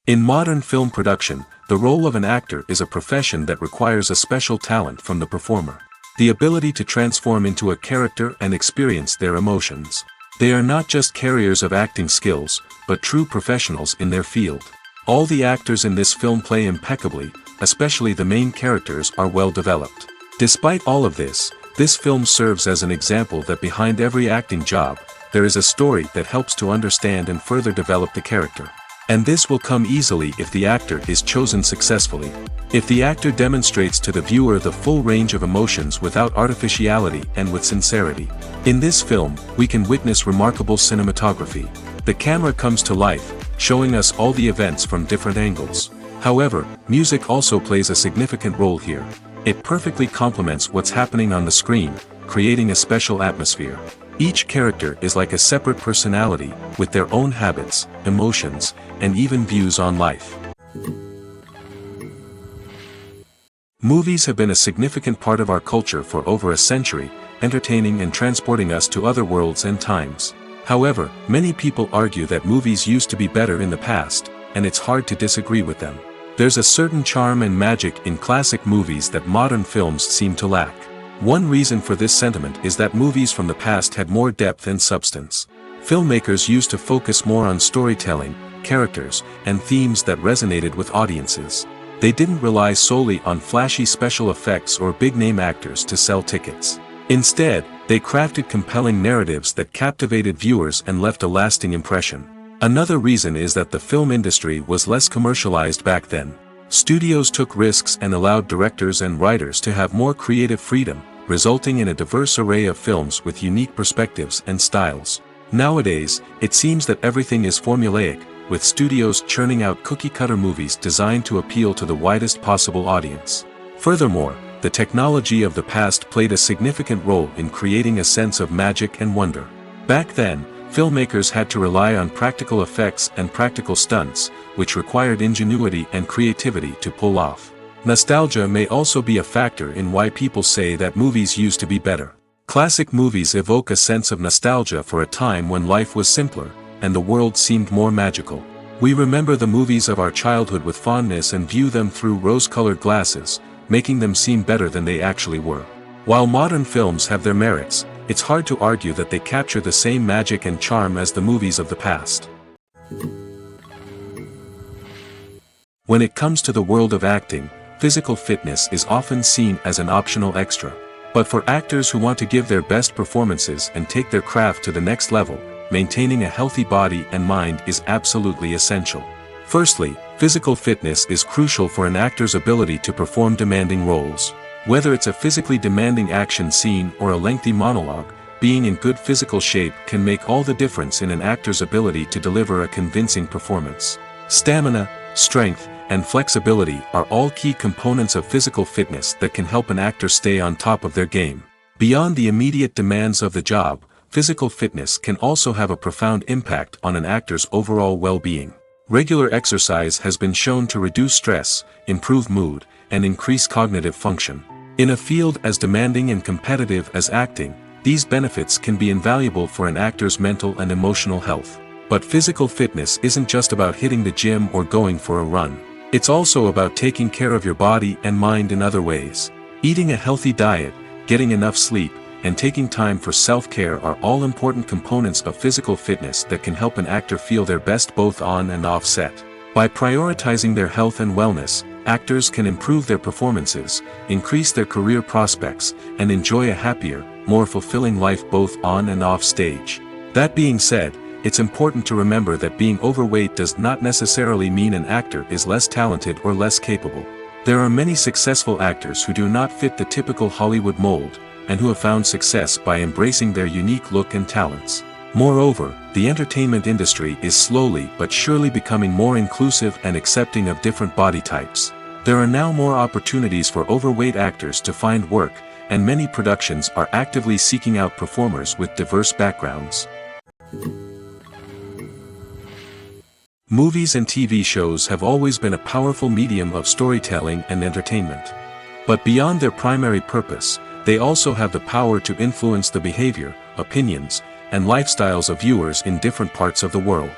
In modern film production, the role of an actor is a profession that requires a special talent from the performer. The ability to transform into a character and experience their emotions. They are not just carriers of acting skills, but true professionals in their field. All the actors in this film play impeccably, especially the main characters are well developed. Despite all of this film serves as an example that behind every acting job, there is a story that helps to understand and further develop the character. And this will come easily if the actor is chosen successfully. If the actor demonstrates to the viewer the full range of emotions without artificiality and with sincerity. In this film, we can witness remarkable cinematography. The camera comes to life, showing us all the events from different angles. However, music also plays a significant role here. It perfectly complements what's happening on the screen, creating a special atmosphere. Each character is like a separate personality, with their own habits, emotions, and even views on life. Movies have been a significant part of our culture for over a century, entertaining and transporting us to other worlds and times. However, many people argue that movies used to be better in the past, and it's hard to disagree with them. There's a certain charm and magic in classic movies that modern films seem to lack. One reason for this sentiment is that movies from the past had more depth and substance. Filmmakers used to focus more on storytelling, characters, and themes that resonated with audiences. They didn't rely solely on flashy special effects or big-name actors to sell tickets. Instead, they crafted compelling narratives that captivated viewers and left a lasting impression. Another reason is that the film industry was less commercialized back then. Studios took risks and allowed directors and writers to have more creative freedom, resulting in a diverse array of films with unique perspectives and styles. Nowadays, it seems that everything is formulaic, with studios churning out cookie-cutter movies designed to appeal to the widest possible audience. Furthermore, the technology of the past played a significant role in creating a sense of magic and wonder. Back then, filmmakers had to rely on practical effects and practical stunts, which required ingenuity and creativity to pull off. Nostalgia may also be a factor in why people say that movies used to be better. Classic movies evoke a sense of nostalgia for a time when life was simpler, and the world seemed more magical. We remember the movies of our childhood with fondness and view them through rose-colored glasses, making them seem better than they actually were. While modern films have their merits, it's hard to argue that they capture the same magic and charm as the movies of the past. When it comes to the world of acting, physical fitness is often seen as an optional extra. But for actors who want to give their best performances and take their craft to the next level, maintaining a healthy body and mind is absolutely essential. Firstly, physical fitness is crucial for an actor's ability to perform demanding roles. Whether it's a physically demanding action scene or a lengthy monologue, being in good physical shape can make all the difference in an actor's ability to deliver a convincing performance. Stamina, strength, and flexibility are all key components of physical fitness that can help an actor stay on top of their game. Beyond the immediate demands of the job, physical fitness can also have a profound impact on an actor's overall well-being. Regular exercise has been shown to reduce stress, improve mood, and increase cognitive function. In a field as demanding and competitive as acting, these benefits can be invaluable for an actor's mental and emotional health. But physical fitness isn't just about hitting the gym or going for a run. It's also about taking care of your body and mind in other ways. Eating a healthy diet, getting enough sleep, and taking time for self-care are all important components of physical fitness that can help an actor feel their best both on and off set. By prioritizing their health and wellness, actors can improve their performances, increase their career prospects, and enjoy a happier, more fulfilling life both on and off stage. That being said, it's important to remember that being overweight does not necessarily mean an actor is less talented or less capable. There are many successful actors who do not fit the typical Hollywood mold, and who have found success by embracing their unique look and talents. Moreover, the entertainment industry is slowly but surely becoming more inclusive and accepting of different body types. There are now more opportunities for overweight actors to find work, and many productions are actively seeking out performers with diverse backgrounds. Movies and TV shows have always been a powerful medium of storytelling and entertainment. But beyond their primary purpose, they also have the power to influence the behavior, opinions, and lifestyles of viewers in different parts of the world.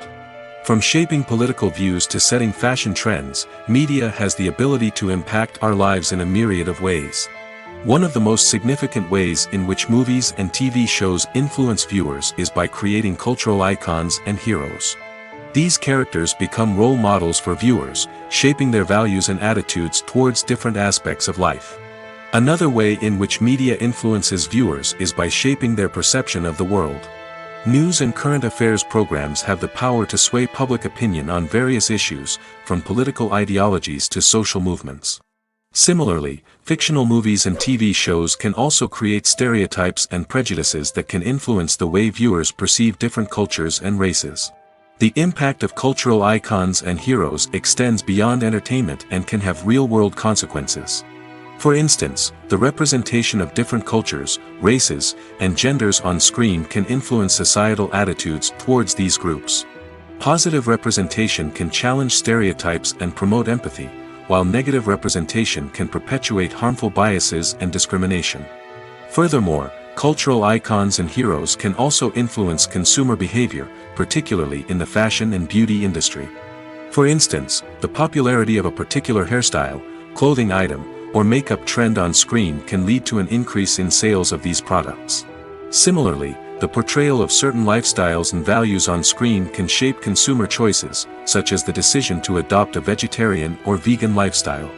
From shaping political views to setting fashion trends, media has the ability to impact our lives in a myriad of ways. One of the most significant ways in which movies and TV shows influence viewers is by creating cultural icons and heroes. These characters become role models for viewers, shaping their values and attitudes towards different aspects of life. Another way in which media influences viewers is by shaping their perception of the world. News and current affairs programs have the power to sway public opinion on various issues, from political ideologies to social movements. Similarly, fictional movies and TV shows can also create stereotypes and prejudices that can influence the way viewers perceive different cultures and races. The impact of cultural icons and heroes extends beyond entertainment and can have real-world consequences. For instance, the representation of different cultures, races, and genders on screen can influence societal attitudes towards these groups. Positive representation can challenge stereotypes and promote empathy, while negative representation can perpetuate harmful biases and discrimination. Furthermore, cultural icons and heroes can also influence consumer behavior, particularly in the fashion and beauty industry. For instance, the popularity of a particular hairstyle, clothing item, or makeup trend on screen can lead to an increase in sales of these products. Similarly, the portrayal of certain lifestyles and values on screen can shape consumer choices, such as the decision to adopt a vegetarian or vegan lifestyle.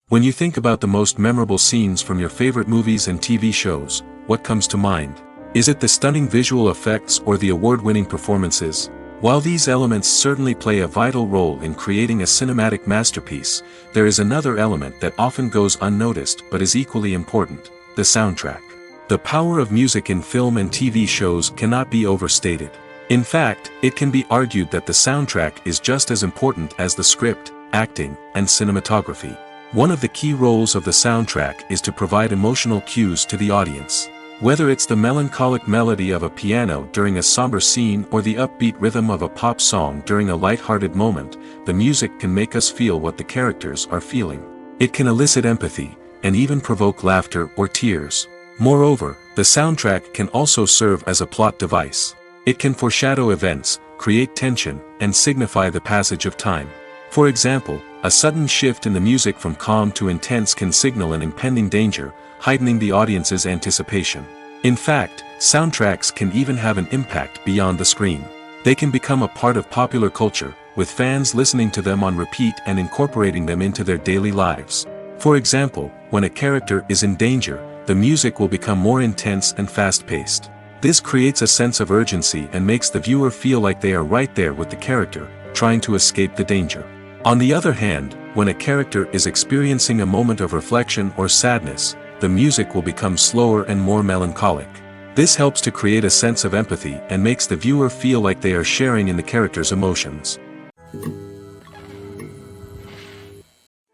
When you think about the most memorable scenes from your favorite movies and TV shows, what comes to mind? Is it the stunning visual effects or the award-winning performances? While these elements certainly play a vital role in creating a cinematic masterpiece, there is another element that often goes unnoticed but is equally important: the soundtrack. The power of music in film and TV shows cannot be overstated. In fact, it can be argued that the soundtrack is just as important as the script, acting, and cinematography. One of the key roles of the soundtrack is to provide emotional cues to the audience. Whether it's the melancholic melody of a piano during a somber scene or the upbeat rhythm of a pop song during a light-hearted moment, the music can make us feel what the characters are feeling. It can elicit empathy, and even provoke laughter or tears. Moreover, the soundtrack can also serve as a plot device. It can foreshadow events, create tension, and signify the passage of time. For example, a sudden shift in the music from calm to intense can signal an impending danger, heightening the audience's anticipation. In fact, soundtracks can even have an impact beyond the screen. They can become a part of popular culture, with fans listening to them on repeat and incorporating them into their daily lives. For example, when a character is in danger, the music will become more intense and fast-paced. This creates a sense of urgency and makes the viewer feel like they are right there with the character, trying to escape the danger. On the other hand, when a character is experiencing a moment of reflection or sadness, the music will become slower and more melancholic. This helps to create a sense of empathy and makes the viewer feel like they are sharing in the character's emotions.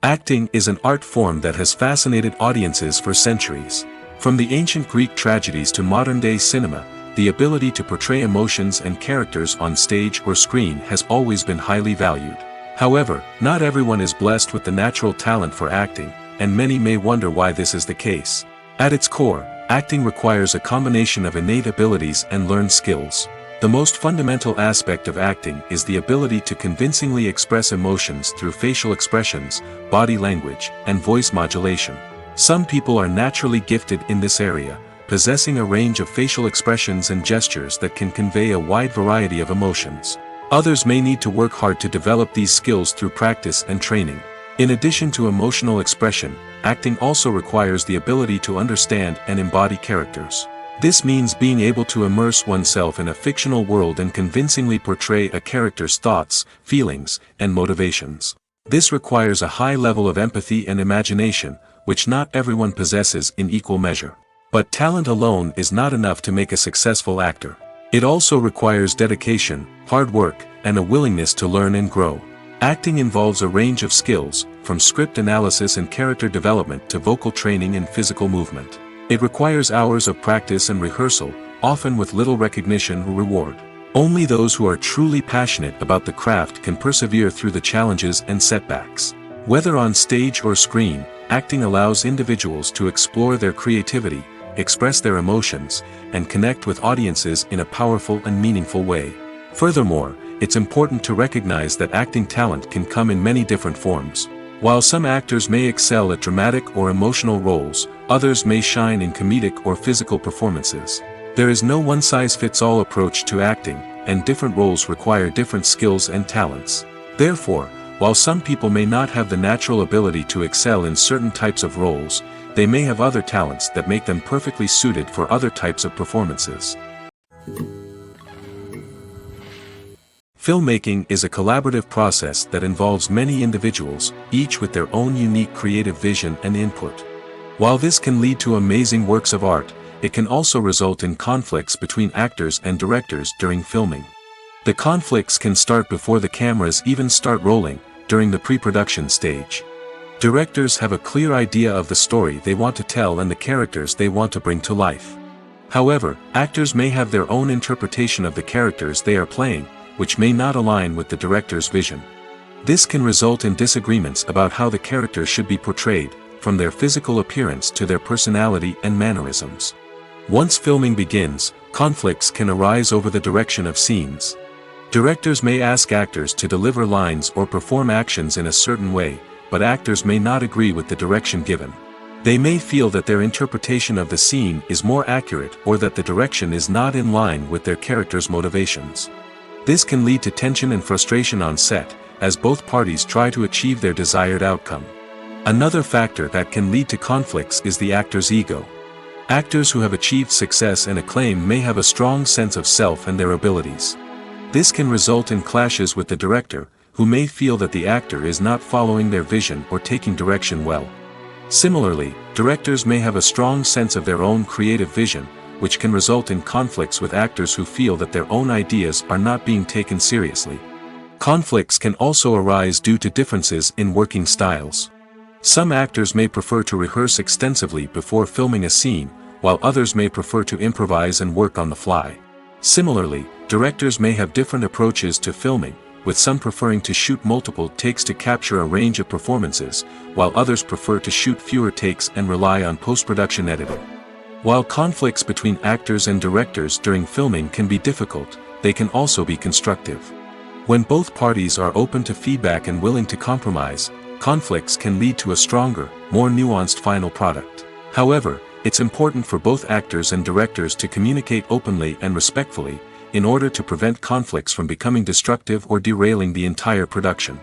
Acting is an art form that has fascinated audiences for centuries. From the ancient Greek tragedies to modern-day cinema, the ability to portray emotions and characters on stage or screen has always been highly valued. However, not everyone is blessed with the natural talent for acting, and many may wonder why this is the case. At its core, acting requires a combination of innate abilities and learned skills. The most fundamental aspect of acting is the ability to convincingly express emotions through facial expressions, body language, and voice modulation. Some people are naturally gifted in this area, possessing a range of facial expressions and gestures that can convey a wide variety of emotions. Others may need to work hard to develop these skills through practice and training. In addition to emotional expression, acting also requires the ability to understand and embody characters. This means being able to immerse oneself in a fictional world and convincingly portray a character's thoughts, feelings, and motivations. This requires a high level of empathy and imagination, which not everyone possesses in equal measure. But talent alone is not enough to make a successful actor. It also requires dedication, hard work, and a willingness to learn and grow. Acting involves a range of skills, from script analysis and character development to vocal training and physical movement. It requires hours of practice and rehearsal, often with little recognition or reward. Only those who are truly passionate about the craft can persevere through the challenges and setbacks. Whether on stage or screen, acting allows individuals to explore their creativity, express their emotions, and connect with audiences in a powerful and meaningful way. Furthermore, it's important to recognize that acting talent can come in many different forms. While some actors may excel at dramatic or emotional roles, others may shine in comedic or physical performances. There is no one-size-fits-all approach to acting, and different roles require different skills and talents. Therefore, while some people may not have the natural ability to excel in certain types of roles, they may have other talents that make them perfectly suited for other types of performances. Filmmaking is a collaborative process that involves many individuals, each with their own unique creative vision and input. While this can lead to amazing works of art, it can also result in conflicts between actors and directors during filming. The conflicts can start before the cameras even start rolling, during the pre-production stage. Directors have a clear idea of the story they want to tell and the characters they want to bring to life. However, actors may have their own interpretation of the characters they are playing, which may not align with the director's vision. This can result in disagreements about how the characters should be portrayed, from their physical appearance to their personality and mannerisms. Once filming begins, conflicts can arise over the direction of scenes. Directors may ask actors to deliver lines or perform actions in a certain way, but actors may not agree with the direction given. They may feel that their interpretation of the scene is more accurate or that the direction is not in line with their character's motivations. This can lead to tension and frustration on set, as both parties try to achieve their desired outcome. Another factor that can lead to conflicts is the actor's ego. Actors who have achieved success and acclaim may have a strong sense of self and their abilities. This can result in clashes with the director, who may feel that the actor is not following their vision or taking direction well. Similarly, directors may have a strong sense of their own creative vision, which can result in conflicts with actors who feel that their own ideas are not being taken seriously. Conflicts can also arise due to differences in working styles. Some actors may prefer to rehearse extensively before filming a scene, while others may prefer to improvise and work on the fly. Similarly, directors may have different approaches to filming, with some preferring to shoot multiple takes to capture a range of performances, while others prefer to shoot fewer takes and rely on post-production editing. While conflicts between actors and directors during filming can be difficult, they can also be constructive. When both parties are open to feedback and willing to compromise, conflicts can lead to a stronger, more nuanced final product. However, it's important for both actors and directors to communicate openly and respectfully, in order to prevent conflicts from becoming destructive or derailing the entire production.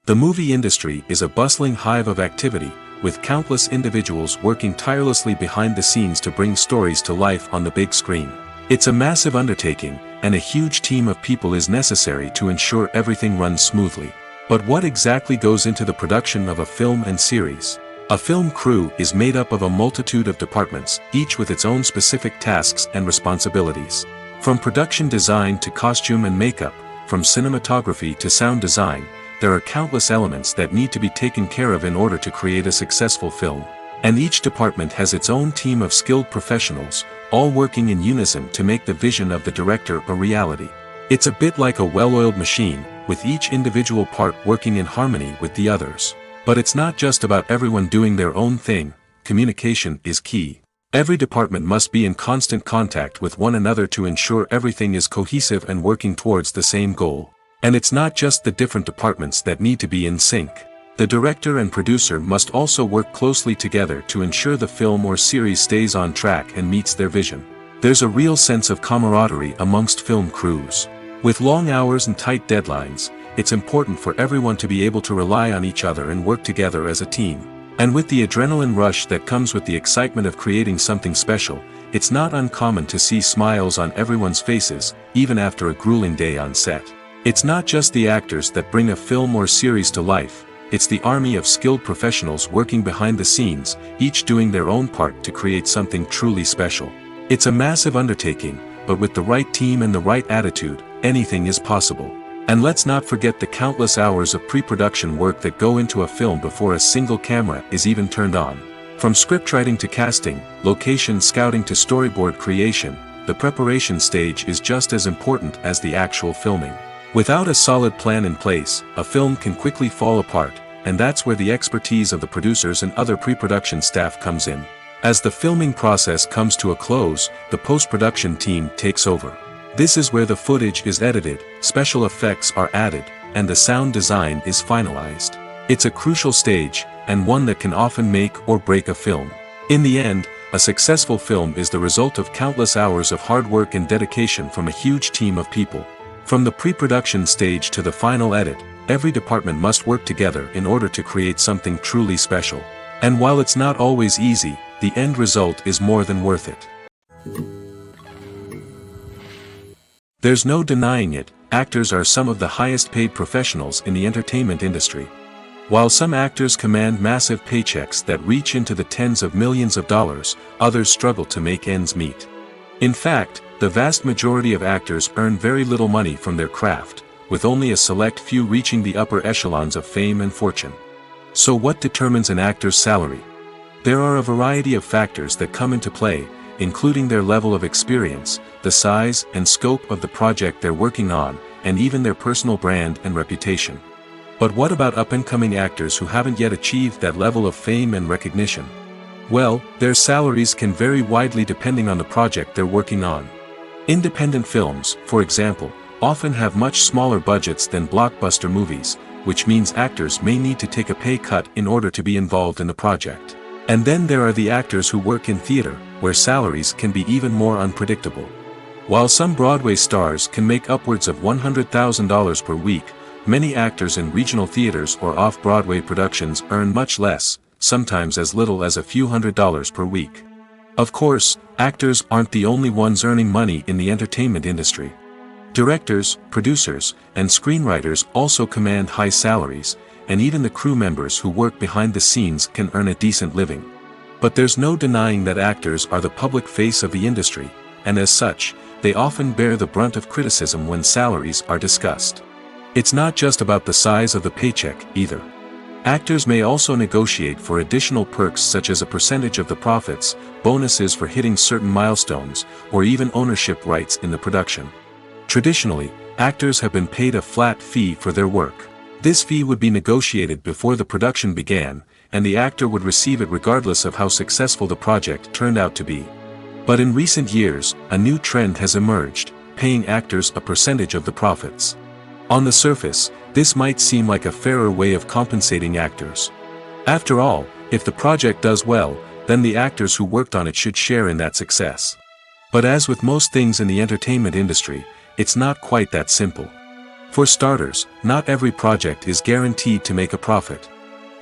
The movie industry is a bustling hive of activity, with countless individuals working tirelessly behind the scenes to bring stories to life on the big screen. It's a massive undertaking, and a huge team of people is necessary to ensure everything runs smoothly. But what exactly goes into the production of a film and series? A film crew is made up of a multitude of departments, each with its own specific tasks and responsibilities. From production design to costume and makeup, from cinematography to sound design, there are countless elements that need to be taken care of in order to create a successful film. And each department has its own team of skilled professionals, all working in unison to make the vision of the director a reality. It's a bit like a well-oiled machine, with each individual part working in harmony with the others. But it's not just about everyone doing their own thing. Communication is key. Every department must be in constant contact with one another to ensure everything is cohesive and working towards the same goal. And it's not just the different departments that need to be in sync. The director and producer must also work closely together to ensure the film or series stays on track and meets their vision. There's a real sense of camaraderie amongst film crews. With long hours and tight deadlines, it's important for everyone to be able to rely on each other and work together as a team. And with the adrenaline rush that comes with the excitement of creating something special, it's not uncommon to see smiles on everyone's faces, even after a grueling day on set. It's not just the actors that bring a film or series to life, it's the army of skilled professionals working behind the scenes, each doing their own part to create something truly special. It's a massive undertaking, but with the right team and the right attitude, anything is possible. And let's not forget the countless hours of pre-production work that go into a film before a single camera is even turned on. From scriptwriting to casting, location scouting to storyboard creation, the preparation stage is just as important as the actual filming. Without a solid plan in place, a film can quickly fall apart, and that's where the expertise of the producers and other pre-production staff comes in. As the filming process comes to a close, the post-production team takes over. This is where the footage is edited, special effects are added, and the sound design is finalized. It's a crucial stage, and one that can often make or break a film. In the end, a successful film is the result of countless hours of hard work and dedication from a huge team of people. From the pre-production stage to the final edit, every department must work together in order to create something truly special. And while it's not always easy, the end result is more than worth it. There's no denying it, actors are some of the highest paid professionals in the entertainment industry. While some actors command massive paychecks that reach into the tens of millions of dollars, others struggle to make ends meet. In fact, the vast majority of actors earn very little money from their craft, with only a select few reaching the upper echelons of fame and fortune. So what determines an actor's salary? There are a variety of factors that come into play, including their level of experience, the size and scope of the project they're working on, and even their personal brand and reputation. But what about up-and-coming actors who haven't yet achieved that level of fame and recognition? Well, their salaries can vary widely depending on the project they're working on. Independent films, for example, often have much smaller budgets than blockbuster movies, which means actors may need to take a pay cut in order to be involved in the project. And then there are the actors who work in theater, where salaries can be even more unpredictable. While some Broadway stars can make upwards of $100,000 per week, many actors in regional theaters or off-Broadway productions earn much less, sometimes as little as a few $100s per week. Of course, actors aren't the only ones earning money in the entertainment industry. Directors, producers, and screenwriters also command high salaries, and even the crew members who work behind the scenes can earn a decent living. But there's no denying that actors are the public face of the industry, and as such, they often bear the brunt of criticism when salaries are discussed. It's not just about the size of the paycheck, either. Actors may also negotiate for additional perks such as a percentage of the profits, bonuses for hitting certain milestones, or even ownership rights in the production. Traditionally, actors have been paid a flat fee for their work. This fee would be negotiated before the production began, and the actor would receive it regardless of how successful the project turned out to be. But in recent years, a new trend has emerged, paying actors a percentage of the profits. On the surface, this might seem like a fairer way of compensating actors. After all, if the project does well, then the actors who worked on it should share in that success. But as with most things in the entertainment industry, it's not quite that simple. For starters, not every project is guaranteed to make a profit.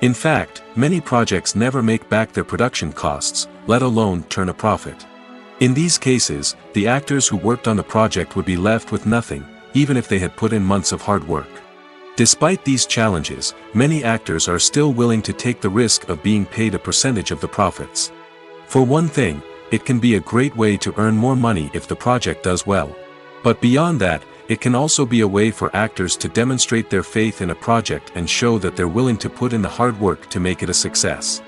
In fact, many projects never make back their production costs, let alone turn a profit. In these cases, the actors who worked on the project would be left with nothing, even if they had put in months of hard work. Despite these challenges, many actors are still willing to take the risk of being paid a percentage of the profits. For one thing, it can be a great way to earn more money if the project does well. But beyond that, it can also be a way for actors to demonstrate their faith in a project and show that they're willing to put in the hard work to make it a success.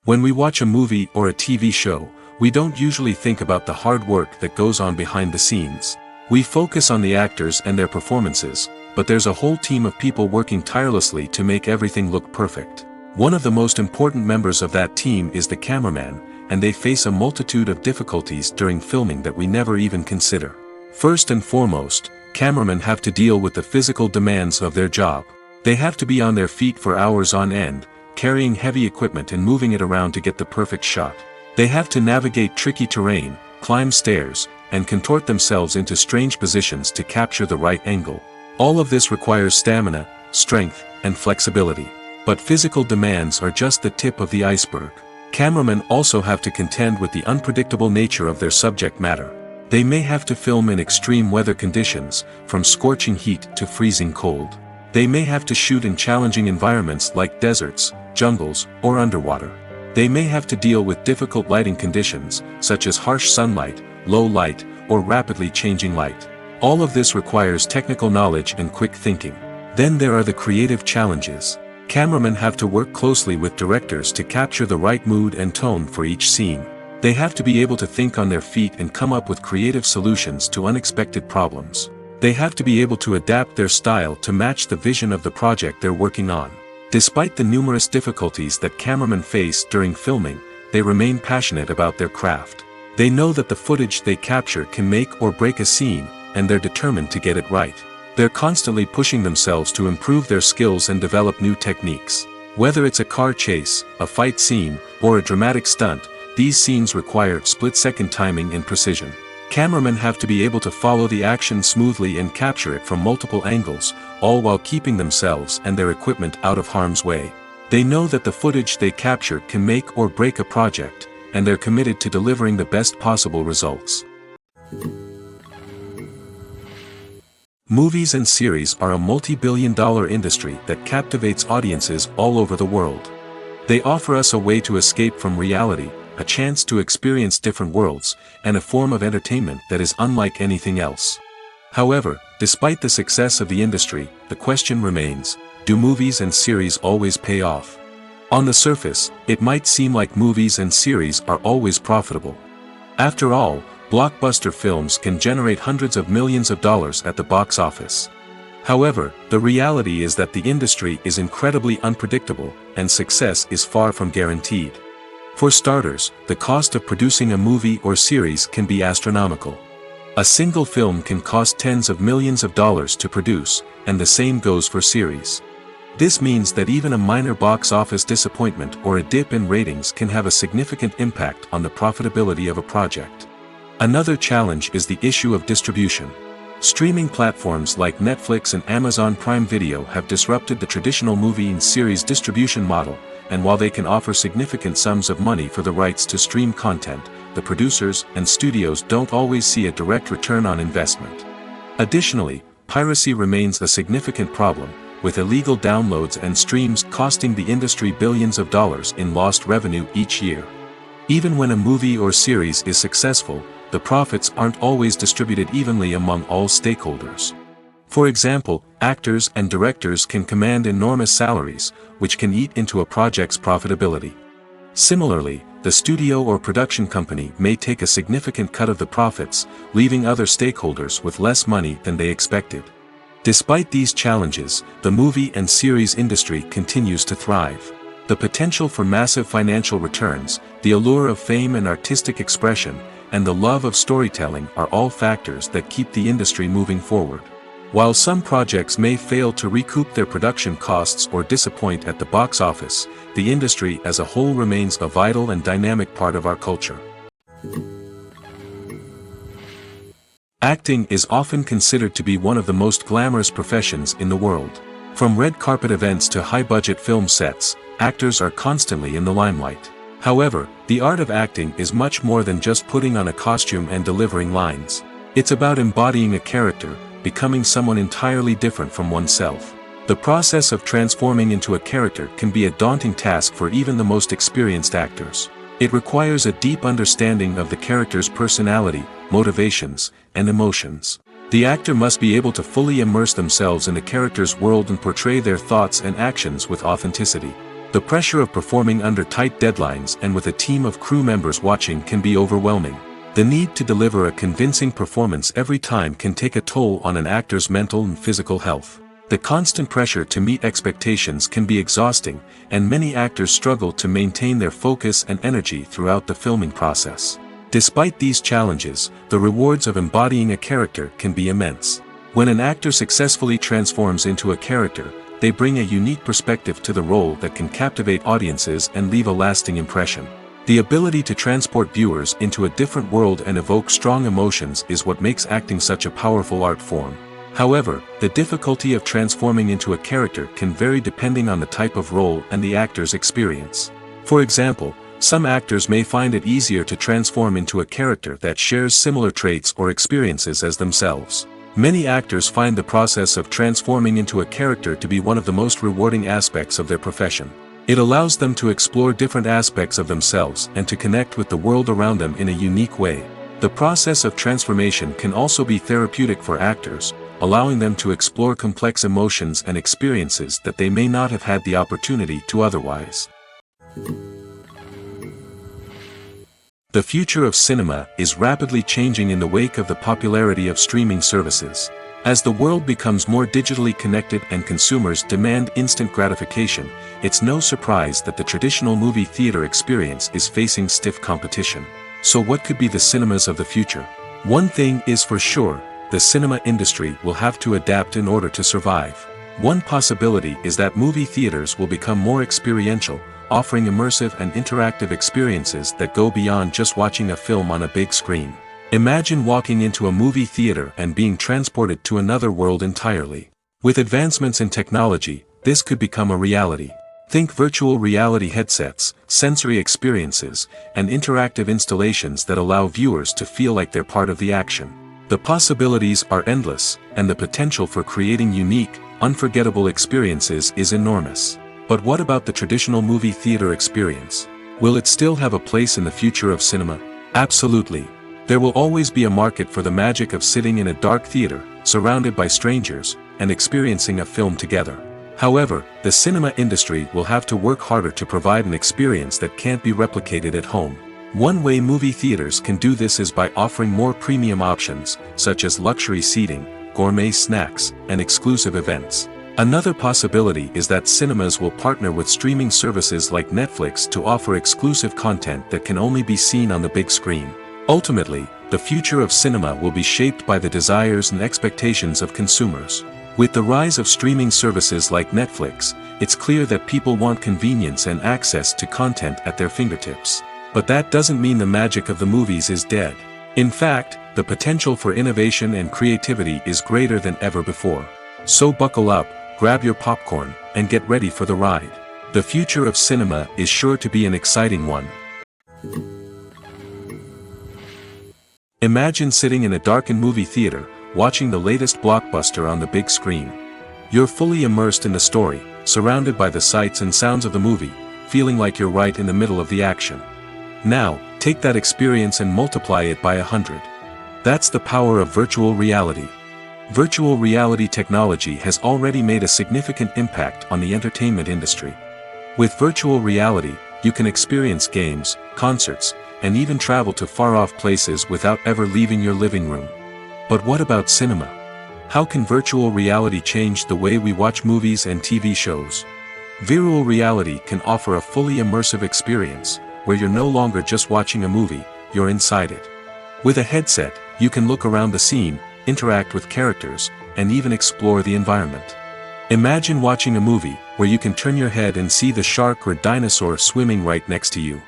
When we watch a movie or a TV show, we don't usually think about the hard work that goes on behind the scenes. We focus on the actors and their performances, but there's a whole team of people working tirelessly to make everything look perfect. One of the most important members of that team is the cameraman, and they face a multitude of difficulties during filming that we never even consider. First and foremost, cameramen have to deal with the physical demands of their job. They have to be on their feet for hours on end, carrying heavy equipment and moving it around to get the perfect shot. They have to navigate tricky terrain, climb stairs, and contort themselves into strange positions to capture the right angle. All of this requires stamina, strength, and flexibility. But physical demands are just the tip of the iceberg. Cameramen also have to contend with the unpredictable nature of their subject matter. They may have to film in extreme weather conditions, from scorching heat to freezing cold. They may have to shoot in challenging environments like deserts, jungles, or underwater. They may have to deal with difficult lighting conditions, such as harsh sunlight, low light, or rapidly changing light. All of this requires technical knowledge and quick thinking. Then there are the creative challenges. Cameramen have to work closely with directors to capture the right mood and tone for each scene. They have to be able to think on their feet and come up with creative solutions to unexpected problems. They have to be able to adapt their style to match the vision of the project they're working on. Despite the numerous difficulties that cameramen face during filming, they remain passionate about their craft. They know that the footage they capture can make or break a scene, and they're determined to get it right. They're constantly pushing themselves to improve their skills and develop new techniques. Whether it's a car chase, a fight scene, or a dramatic stunt, these scenes require split-second timing and precision. Cameramen have to be able to follow the action smoothly and capture it from multiple angles, all while keeping themselves and their equipment out of harm's way. They know that the footage they capture can make or break a project, and they're committed to delivering the best possible results. Movies and series are a multi-billion-dollar industry that captivates audiences all over the world. They offer us a way to escape from reality, a chance to experience different worlds, and a form of entertainment that is unlike anything else. However, despite the success of the industry, the question remains, do movies and series always pay off? On the surface, it might seem like movies and series are always profitable. After all, blockbuster films can generate hundreds of millions of dollars at the box office. However, the reality is that the industry is incredibly unpredictable, and success is far from guaranteed. For starters, the cost of producing a movie or series can be astronomical. A single film can cost tens of millions of dollars to produce, and the same goes for series. This means that even a minor box office disappointment or a dip in ratings can have a significant impact on the profitability of a project. Another challenge is the issue of distribution. Streaming platforms like Netflix and Amazon Prime Video have disrupted the traditional movie and series distribution model, and while they can offer significant sums of money for the rights to stream content, the producers and studios don't always see a direct return on investment. Additionally, piracy remains a significant problem, with illegal downloads and streams costing the industry billions of dollars in lost revenue each year. Even when a movie or series is successful, the profits aren't always distributed evenly among all stakeholders. For example, actors and directors can command enormous salaries, which can eat into a project's profitability. Similarly, the studio or production company may take a significant cut of the profits, leaving other stakeholders with less money than they expected. Despite these challenges, the movie and series industry continues to thrive. The potential for massive financial returns, the allure of fame and artistic expression, and the love of storytelling are all factors that keep the industry moving forward. While some projects may fail to recoup their production costs or disappoint at the box office, the industry as a whole remains a vital and dynamic part of our culture. Acting is often considered to be one of the most glamorous professions in the world. From red carpet events to high-budget film sets, actors are constantly in the limelight. However, the art of acting is much more than just putting on a costume and delivering lines. It's about embodying a character, becoming someone entirely different from oneself. The process of transforming into a character can be a daunting task for even the most experienced actors. It requires a deep understanding of the character's personality, motivations, and emotions. The actor must be able to fully immerse themselves in the character's world and portray their thoughts and actions with authenticity. The pressure of performing under tight deadlines and with a team of crew members watching can be overwhelming. The need to deliver a convincing performance every time can take a toll on an actor's mental and physical health. The constant pressure to meet expectations can be exhausting, and many actors struggle to maintain their focus and energy throughout the filming process. Despite these challenges, the rewards of embodying a character can be immense. When an actor successfully transforms into a character, they bring a unique perspective to the role that can captivate audiences and leave a lasting impression. The ability to transport viewers into a different world and evoke strong emotions is what makes acting such a powerful art form. However, the difficulty of transforming into a character can vary depending on the type of role and the actor's experience. For example, some actors may find it easier to transform into a character that shares similar traits or experiences as themselves. Many actors find the process of transforming into a character to be one of the most rewarding aspects of their profession. It allows them to explore different aspects of themselves and to connect with the world around them in a unique way. The process of transformation can also be therapeutic for actors, allowing them to explore complex emotions and experiences that they may not have had the opportunity to otherwise. The future of cinema is rapidly changing in the wake of the popularity of streaming services. As the world becomes more digitally connected and consumers demand instant gratification, it's no surprise that the traditional movie theater experience is facing stiff competition. So what could be the cinemas of the future? One thing is for sure, the cinema industry will have to adapt in order to survive. One possibility is that movie theaters will become more experiential, offering immersive and interactive experiences that go beyond just watching a film on a big screen. Imagine walking into a movie theater and being transported to another world entirely. With advancements in technology, this could become a reality. Think virtual reality headsets, sensory experiences, and interactive installations that allow viewers to feel like they're part of the action. The possibilities are endless, and the potential for creating unique, unforgettable experiences is enormous. But what about the traditional movie theater experience? Will it still have a place in the future of cinema? Absolutely. There will always be a market for the magic of sitting in a dark theater, surrounded by strangers, and experiencing a film together. However, the cinema industry will have to work harder to provide an experience that can't be replicated at home. One way movie theaters can do this is by offering more premium options, such as luxury seating, gourmet snacks, and exclusive events. Another possibility is that cinemas will partner with streaming services like Netflix to offer exclusive content that can only be seen on the big screen. Ultimately, the future of cinema will be shaped by the desires and expectations of consumers. With the rise of streaming services like Netflix, it's clear that people want convenience and access to content at their fingertips. But that doesn't mean the magic of the movies is dead. In fact, the potential for innovation and creativity is greater than ever before. So buckle up, grab your popcorn, and get ready for the ride. The future of cinema is sure to be an exciting one. Imagine sitting in a darkened movie theater, watching the latest blockbuster on the big screen. You're fully immersed in the story, surrounded by the sights and sounds of the movie, feeling like you're right in the middle of the action. Now, take that experience and multiply it by 100. That's the power of virtual reality. Virtual reality technology has already made a significant impact on the entertainment industry. With virtual reality, you can experience games, concerts, and even travel to far-off places without ever leaving your living room. But what about cinema? How can virtual reality change the way we watch movies and TV shows? Virtual reality can offer a fully immersive experience, where you're no longer just watching a movie, you're inside it. With a headset, you can look around the scene, interact with characters, and even explore the environment. Imagine watching a movie, where you can turn your head and see the shark or dinosaur swimming right next to you.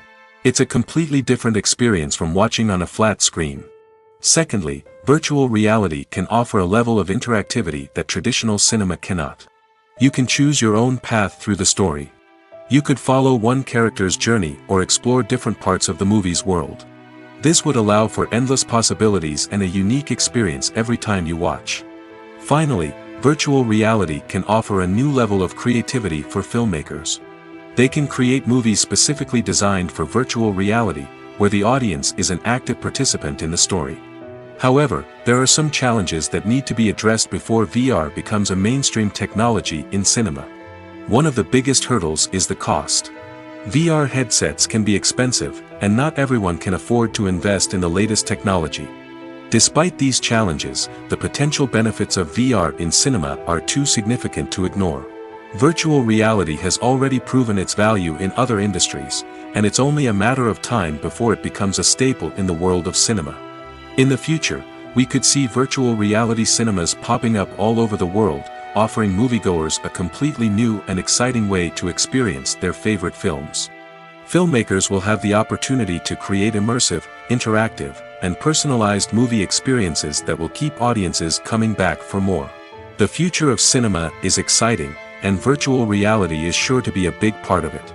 It's a completely different experience from watching on a flat screen. Secondly, virtual reality can offer a level of interactivity that traditional cinema cannot. You can choose your own path through the story. You could follow one character's journey or explore different parts of the movie's world. This would allow for endless possibilities and a unique experience every time you watch. Finally, virtual reality can offer a new level of creativity for filmmakers. They can create movies specifically designed for virtual reality, where the audience is an active participant in the story. However, there are some challenges that need to be addressed before VR becomes a mainstream technology in cinema. One of the biggest hurdles is the cost. VR headsets can be expensive, and not everyone can afford to invest in the latest technology. Despite these challenges, the potential benefits of VR in cinema are too significant to ignore. Virtual reality has already proven its value in other industries, and it's only a matter of time before it becomes a staple in the world of cinema. In the future, we could see virtual reality cinemas popping up all over the world, offering moviegoers a completely new and exciting way to experience their favorite films. Filmmakers will have the opportunity to create immersive, interactive, and personalized movie experiences that will keep audiences coming back for more. The future of cinema is exciting, and virtual reality is sure to be a big part of it.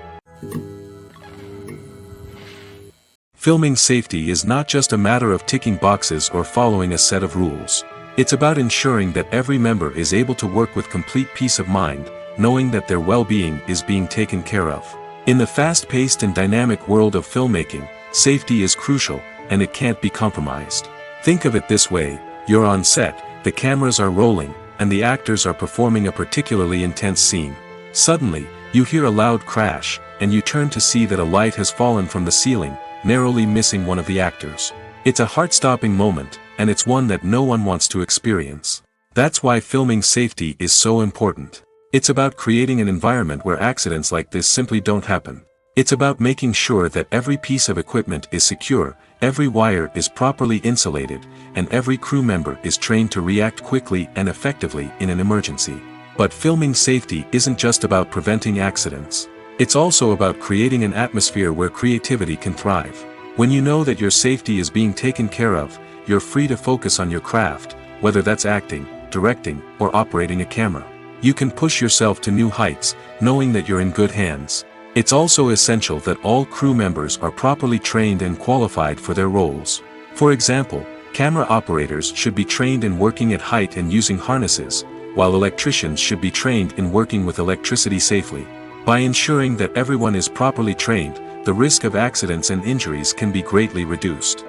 Filming safety is not just a matter of ticking boxes or following a set of rules. It's about ensuring that every member is able to work with complete peace of mind, knowing that their well-being is being taken care of. In the fast-paced and dynamic world of filmmaking, safety is crucial, and it can't be compromised. Think of it this way: you're on set, the cameras are rolling, and the actors are performing a particularly intense scene. Suddenly, you hear a loud crash, and you turn to see that a light has fallen from the ceiling, narrowly missing one of the actors. It's a heart-stopping moment, and it's one that no one wants to experience. That's why filming safety is so important. It's about creating an environment where accidents like this simply don't happen. It's about making sure that every piece of equipment is secure, every wire is properly insulated, and every crew member is trained to react quickly and effectively in an emergency. But filming safety isn't just about preventing accidents. It's also about creating an atmosphere where creativity can thrive. When you know that your safety is being taken care of, you're free to focus on your craft, whether that's acting, directing, or operating a camera. You can push yourself to new heights, knowing that you're in good hands. It's also essential that all crew members are properly trained and qualified for their roles. For example, camera operators should be trained in working at height and using harnesses, while electricians should be trained in working with electricity safely. By ensuring that everyone is properly trained, the risk of accidents and injuries can be greatly reduced.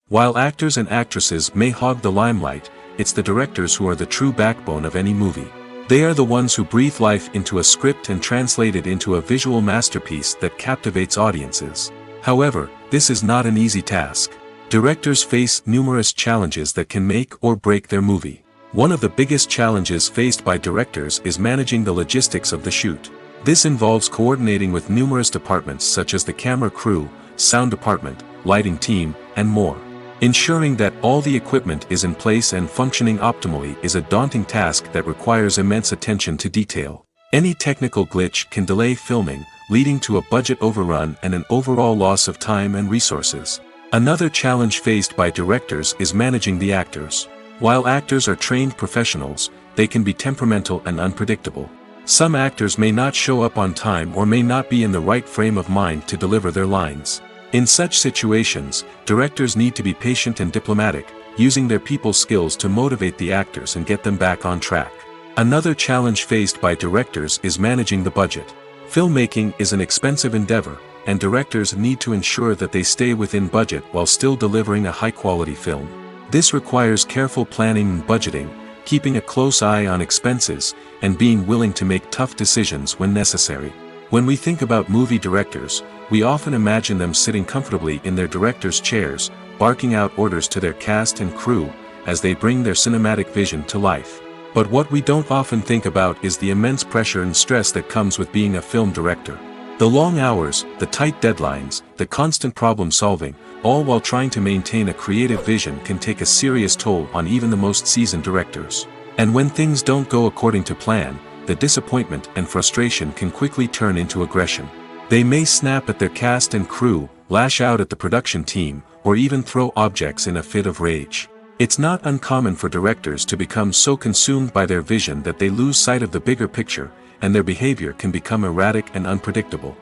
While actors and actresses may hog the limelight, it's the directors who are the true backbone of any movie. They are the ones who breathe life into a script and translate it into a visual masterpiece that captivates audiences. However, this is not an easy task. Directors face numerous challenges that can make or break their movie. One of the biggest challenges faced by directors is managing the logistics of the shoot. This involves coordinating with numerous departments such as the camera crew, sound department, lighting team, and more. Ensuring that all the equipment is in place and functioning optimally is a daunting task that requires immense attention to detail. Any technical glitch can delay filming, leading to a budget overrun and an overall loss of time and resources. Another challenge faced by directors is managing the actors. While actors are trained professionals, they can be temperamental and unpredictable. Some actors may not show up on time or may not be in the right frame of mind to deliver their lines. In such situations, directors need to be patient and diplomatic, using their people skills to motivate the actors and get them back on track. Another challenge faced by directors is managing the budget. Filmmaking is an expensive endeavor, and directors need to ensure that they stay within budget while still delivering a high-quality film. This requires careful planning and budgeting, keeping a close eye on expenses, and being willing to make tough decisions when necessary. When we think about movie directors, we often imagine them sitting comfortably in their director's chairs, barking out orders to their cast and crew, as they bring their cinematic vision to life. But what we don't often think about is the immense pressure and stress that comes with being a film director. The long hours, the tight deadlines, the constant problem solving, all while trying to maintain a creative vision can take a serious toll on even the most seasoned directors. And when things don't go according to plan, the disappointment and frustration can quickly turn into aggression. They may snap at their cast and crew, lash out at the production team, or even throw objects in a fit of rage. It's not uncommon for directors to become so consumed by their vision that they lose sight of the bigger picture, and their behavior can become erratic and unpredictable.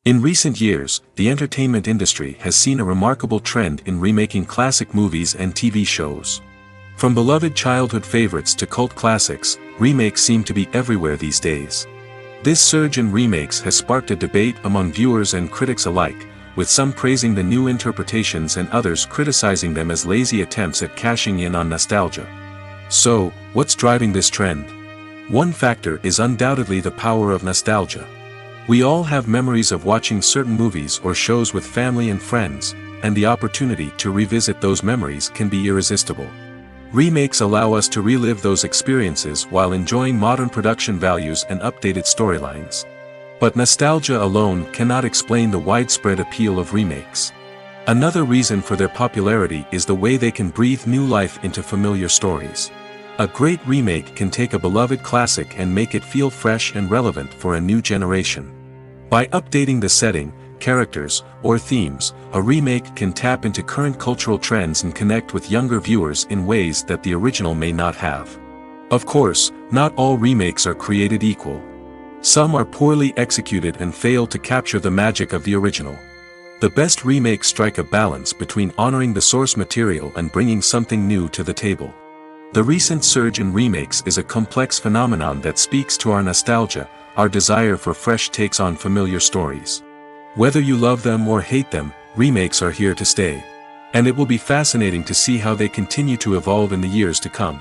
In recent years, the entertainment industry has seen a remarkable trend in remaking classic movies and TV shows. From beloved childhood favorites to cult classics, remakes seem to be everywhere these days. This surge in remakes has sparked a debate among viewers and critics alike, with some praising the new interpretations and others criticizing them as lazy attempts at cashing in on nostalgia. So, what's driving this trend? One factor is undoubtedly the power of nostalgia. We all have memories of watching certain movies or shows with family and friends, and the opportunity to revisit those memories can be irresistible. Remakes allow us to relive those experiences while enjoying modern production values and updated storylines. But nostalgia alone cannot explain the widespread appeal of remakes. Another reason for their popularity is the way they can breathe new life into familiar stories. A great remake can take a beloved classic and make it feel fresh and relevant for a new generation. By updating the setting, characters, or themes, a remake can tap into current cultural trends and connect with younger viewers in ways that the original may not have. Of course, not all remakes are created equal. Some are poorly executed and fail to capture the magic of the original. The best remakes strike a balance between honoring the source material and bringing something new to the table. The recent surge in remakes is a complex phenomenon that speaks to our nostalgia, our desire for fresh takes on familiar stories. Whether you love them or hate them, remakes are here to stay. And it will be fascinating to see how they continue to evolve in the years to come.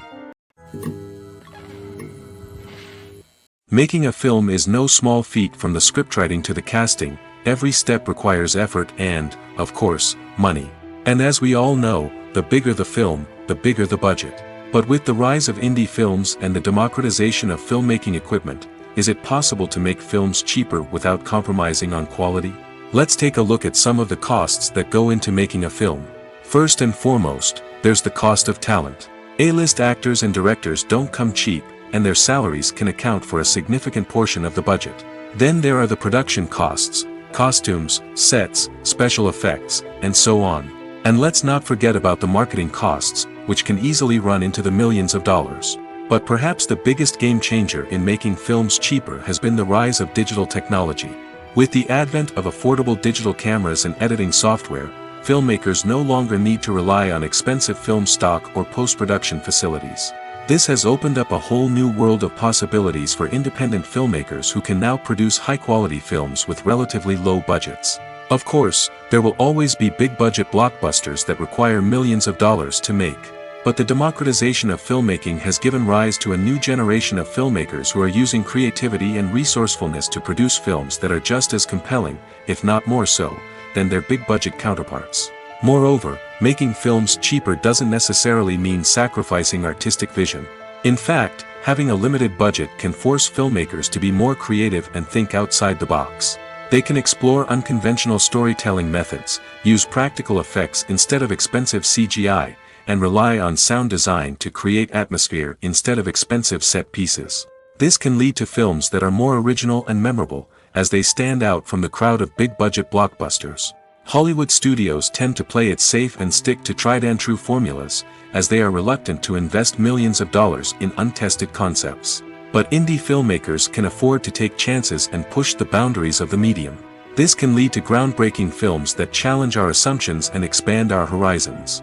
Making a film is no small feat. From the scriptwriting to the casting, every step requires effort and, of course, money. And as we all know, the bigger the film, the bigger the budget. But with the rise of indie films and the democratization of filmmaking equipment, is it possible to make films cheaper without compromising on quality? Let's take a look at some of the costs that go into making a film. First and foremost, there's the cost of talent. A-list actors and directors don't come cheap, and their salaries can account for a significant portion of the budget. Then there are the production costs, costumes, sets, special effects, and so on. And let's not forget about the marketing costs, which can easily run into the millions of dollars. But perhaps the biggest game changer in making films cheaper has been the rise of digital technology. With the advent of affordable digital cameras and editing software, filmmakers no longer need to rely on expensive film stock or post-production facilities. This has opened up a whole new world of possibilities for independent filmmakers who can now produce high-quality films with relatively low budgets. Of course, there will always be big-budget blockbusters that require millions of dollars to make. But the democratization of filmmaking has given rise to a new generation of filmmakers who are using creativity and resourcefulness to produce films that are just as compelling, if not more so, than their big-budget counterparts. Moreover, making films cheaper doesn't necessarily mean sacrificing artistic vision. In fact, having a limited budget can force filmmakers to be more creative and think outside the box. They can explore unconventional storytelling methods, use practical effects instead of expensive CGI, and rely on sound design to create atmosphere instead of expensive set pieces. This can lead to films that are more original and memorable, as they stand out from the crowd of big-budget blockbusters. Hollywood studios tend to play it safe and stick to tried-and-true formulas, as they are reluctant to invest millions of dollars in untested concepts. But indie filmmakers can afford to take chances and push the boundaries of the medium. This can lead to groundbreaking films that challenge our assumptions and expand our horizons.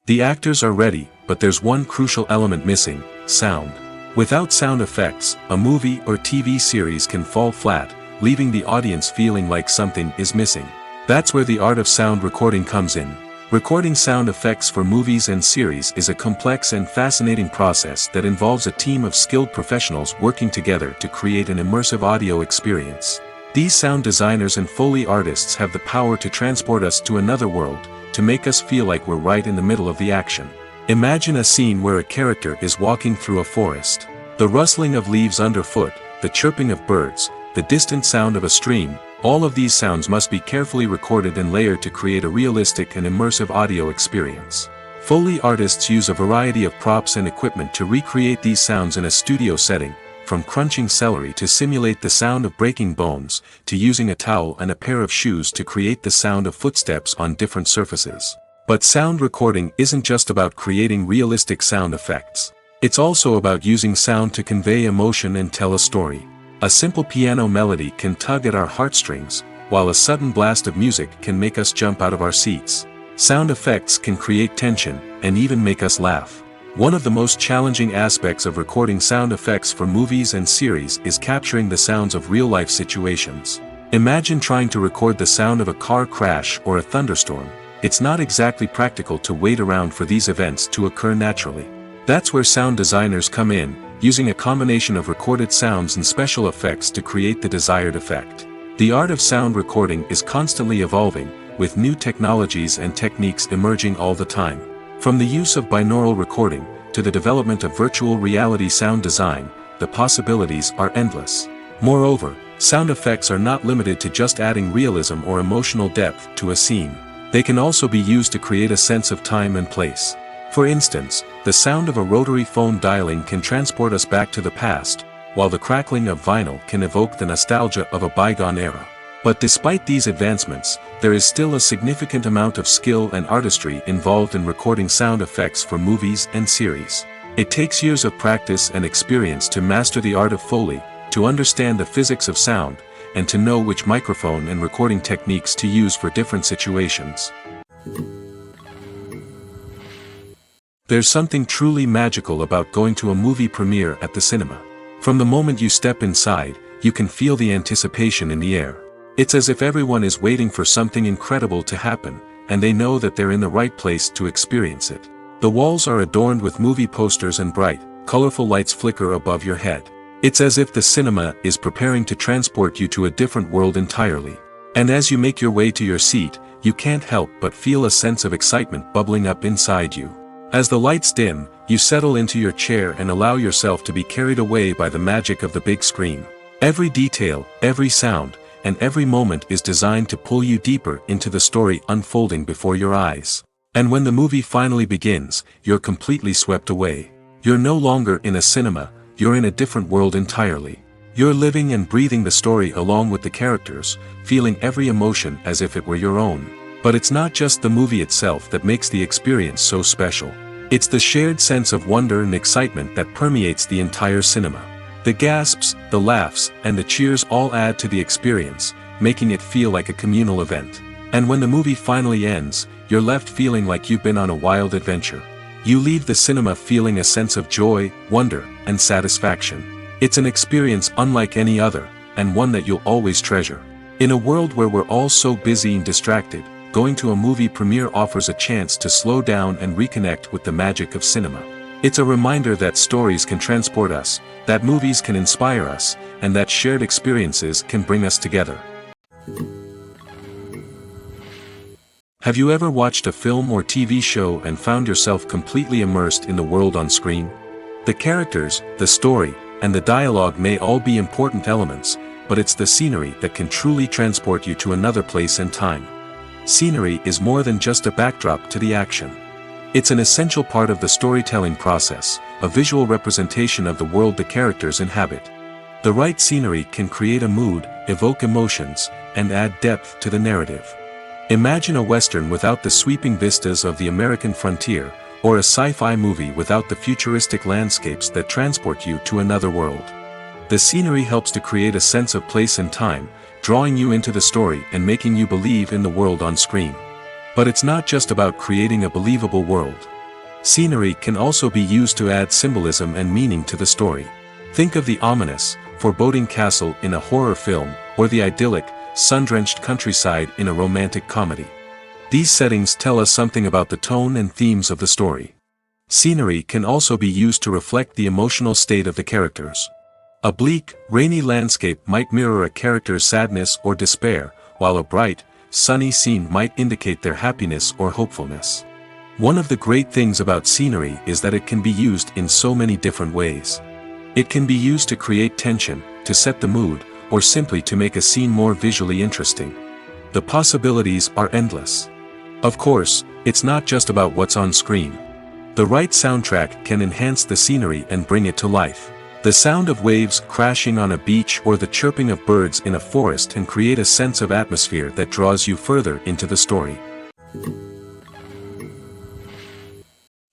The actors are ready, but there's one crucial element missing: sound. Without sound effects, a movie or TV series can fall flat, leaving the audience feeling like something is missing. That's where the art of sound recording comes in. Recording sound effects for movies and series is a complex and fascinating process that involves a team of skilled professionals working together to create an immersive audio experience. These sound designers and Foley artists have the power to transport us to another world, to make us feel like we're right in the middle of the action. Imagine a scene where a character is walking through a forest. The rustling of leaves underfoot, the chirping of birds, the distant sound of a stream, all of these sounds must be carefully recorded and layered to create a realistic and immersive audio experience. Foley artists use a variety of props and equipment to recreate these sounds in a studio setting, from crunching celery to simulate the sound of breaking bones, to using a towel and a pair of shoes to create the sound of footsteps on different surfaces. But sound recording isn't just about creating realistic sound effects. It's also about using sound to convey emotion and tell a story. A simple piano melody can tug at our heartstrings, while a sudden blast of music can make us jump out of our seats. Sound effects can create tension, and even make us laugh. One of the most challenging aspects of recording sound effects for movies and series is capturing the sounds of real-life situations. Imagine trying to record the sound of a car crash or a thunderstorm. It's not exactly practical to wait around for these events to occur naturally. That's where sound designers come in, using a combination of recorded sounds and special effects to create the desired effect. The art of sound recording is constantly evolving, with new technologies and techniques emerging all the time. From the use of binaural recording, to the development of virtual reality sound design, the possibilities are endless. Moreover, sound effects are not limited to just adding realism or emotional depth to a scene. They can also be used to create a sense of time and place. For instance, the sound of a rotary phone dialing can transport us back to the past, while the crackling of vinyl can evoke the nostalgia of a bygone era. But despite these advancements, there is still a significant amount of skill and artistry involved in recording sound effects for movies and series. It takes years of practice and experience to master the art of Foley, to understand the physics of sound, and to know which microphone and recording techniques to use for different situations. There's something truly magical about going to a movie premiere at the cinema. From the moment you step inside, you can feel the anticipation in the air. It's as if everyone is waiting for something incredible to happen, and they know that they're in the right place to experience it. The walls are adorned with movie posters and bright, colorful lights flicker above your head. It's as if the cinema is preparing to transport you to a different world entirely. And as you make your way to your seat, you can't help but feel a sense of excitement bubbling up inside you. As the lights dim, you settle into your chair and allow yourself to be carried away by the magic of the big screen. Every detail, every sound, and every moment is designed to pull you deeper into the story unfolding before your eyes. And when the movie finally begins, you're completely swept away. You're no longer in a cinema, you're in a different world entirely. You're living and breathing the story along with the characters, feeling every emotion as if it were your own. But it's not just the movie itself that makes the experience so special. It's the shared sense of wonder and excitement that permeates the entire cinema. The gasps, the laughs, and the cheers all add to the experience, making it feel like a communal event. And when the movie finally ends, you're left feeling like you've been on a wild adventure. You leave the cinema feeling a sense of joy, wonder, and satisfaction. It's an experience unlike any other, and one that you'll always treasure. In a world where we're all so busy and distracted, going to a movie premiere offers a chance to slow down and reconnect with the magic of cinema. It's a reminder that stories can transport us, that movies can inspire us, and that shared experiences can bring us together. Have you ever watched a film or TV show and found yourself completely immersed in the world on screen? The characters, the story, and the dialogue may all be important elements, but it's the scenery that can truly transport you to another place and time. Scenery is more than just a backdrop to the action. It's an essential part of the storytelling process, a visual representation of the world the characters inhabit. The right scenery can create a mood, evoke emotions, and add depth to the narrative. Imagine a Western without the sweeping vistas of the American frontier, or a sci-fi movie without the futuristic landscapes that transport you to another world. The scenery helps to create a sense of place and time, drawing you into the story and making you believe in the world on screen. But it's not just about creating a believable world. Scenery can also be used to add symbolism and meaning to the story. Think of the ominous, foreboding castle in a horror film, or the idyllic, sun-drenched countryside in a romantic comedy. These settings tell us something about the tone and themes of the story. Scenery can also be used to reflect the emotional state of the characters. A bleak, rainy landscape might mirror a character's sadness or despair, while a bright, sunny scene might indicate their happiness or hopefulness. One of the great things about scenery is that it can be used in so many different ways. It can be used to create tension, to set the mood, or simply to make a scene more visually interesting. The possibilities are endless. Of course, it's not just about what's on screen. The right soundtrack can enhance the scenery and bring it to life. The sound of waves crashing on a beach or the chirping of birds in a forest can create a sense of atmosphere that draws you further into the story.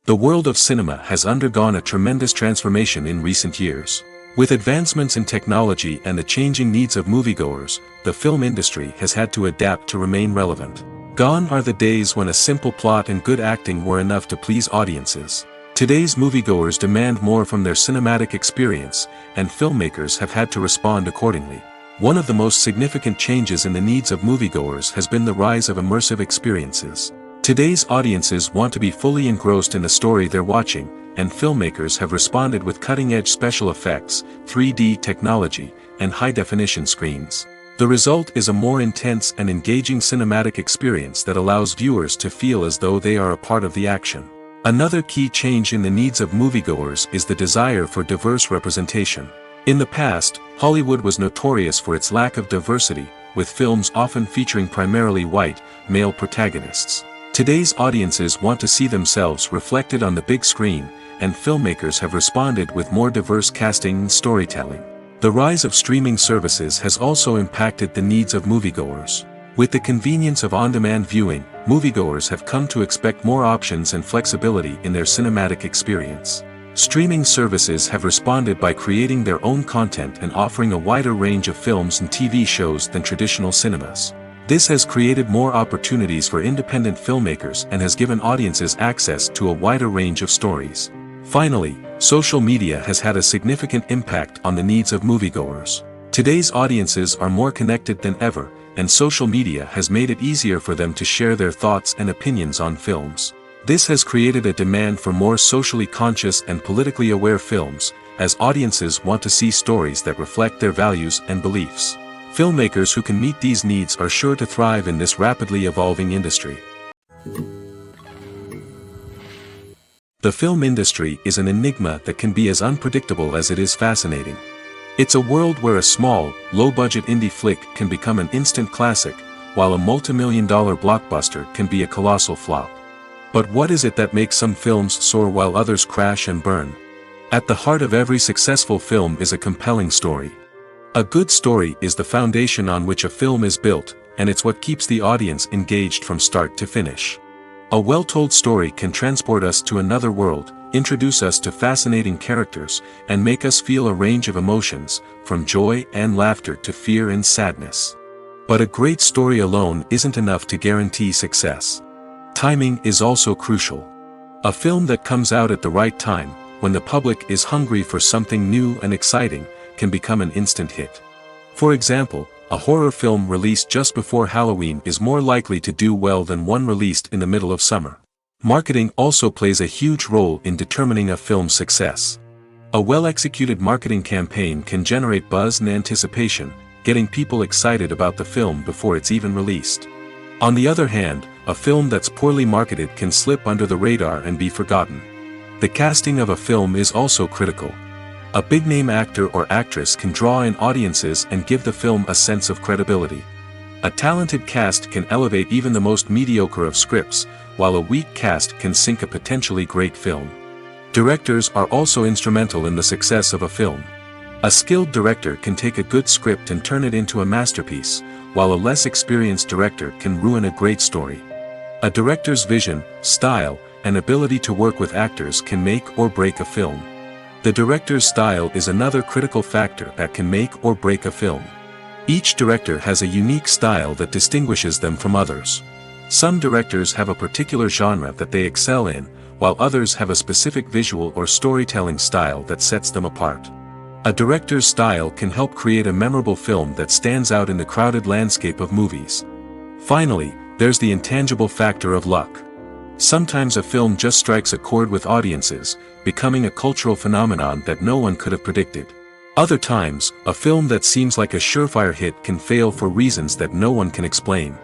The world of cinema has undergone a tremendous transformation in recent years. With advancements in technology and the changing needs of moviegoers, the film industry has had to adapt to remain relevant. Gone are the days when a simple plot and good acting were enough to please audiences. Today's moviegoers demand more from their cinematic experience, and filmmakers have had to respond accordingly. One of the most significant changes in the needs of moviegoers has been the rise of immersive experiences. Today's audiences want to be fully engrossed in the story they're watching, and filmmakers have responded with cutting-edge special effects, 3D technology, and high-definition screens. The result is a more intense and engaging cinematic experience that allows viewers to feel as though they are a part of the action. Another key change in the needs of moviegoers is the desire for diverse representation. In the past, Hollywood was notorious for its lack of diversity, with films often featuring primarily white, male protagonists. Today's audiences want to see themselves reflected on the big screen, and filmmakers have responded with more diverse casting and storytelling. The rise of streaming services has also impacted the needs of moviegoers. With the convenience of on-demand viewing, moviegoers have come to expect more options and flexibility in their cinematic experience. Streaming services have responded by creating their own content and offering a wider range of films and TV shows than traditional cinemas. This has created more opportunities for independent filmmakers and has given audiences access to a wider range of stories. Finally, social media has had a significant impact on the needs of moviegoers. Today's audiences are more connected than ever, and social media has made it easier for them to share their thoughts and opinions on films. This has created a demand for more socially conscious and politically aware films, as audiences want to see stories that reflect their values and beliefs. Filmmakers who can meet these needs are sure to thrive in this rapidly evolving industry. The film industry is an enigma that can be as unpredictable as it is fascinating. It's a world where a small, low-budget indie flick can become an instant classic, while a multi-million-dollar blockbuster can be a colossal flop. But what is it that makes some films soar while others crash and burn? At the heart of every successful film is a compelling story. A good story is the foundation on which a film is built, and it's what keeps the audience engaged from start to finish. A well-told story can transport us to another world, introduce us to fascinating characters, and make us feel a range of emotions, from joy and laughter to fear and sadness. But a great story alone isn't enough to guarantee success. Timing is also crucial. A film that comes out at the right time, when the public is hungry for something new and exciting, can become an instant hit. For example, a horror film released just before Halloween is more likely to do well than one released in the middle of summer. Marketing also plays a huge role in determining a film's success. A well-executed marketing campaign can generate buzz and anticipation, getting people excited about the film before it's even released. On the other hand, a film that's poorly marketed can slip under the radar and be forgotten. The casting of a film is also critical. A big-name actor or actress can draw in audiences and give the film a sense of credibility. A talented cast can elevate even the most mediocre of scripts, while a weak cast can sink a potentially great film. Directors are also instrumental in the success of a film. A skilled director can take a good script and turn it into a masterpiece, while a less experienced director can ruin a great story. A director's vision, style, and ability to work with actors can make or break a film. The director's style is another critical factor that can make or break a film. Each director has a unique style that distinguishes them from others. Some directors have a particular genre that they excel in, while others have a specific visual or storytelling style that sets them apart. A director's style can help create a memorable film that stands out in the crowded landscape of movies. Finally, there's the intangible factor of luck. Sometimes a film just strikes a chord with audiences, becoming a cultural phenomenon that no one could have predicted. Other times, a film that seems like a surefire hit can fail for reasons that no one can explain.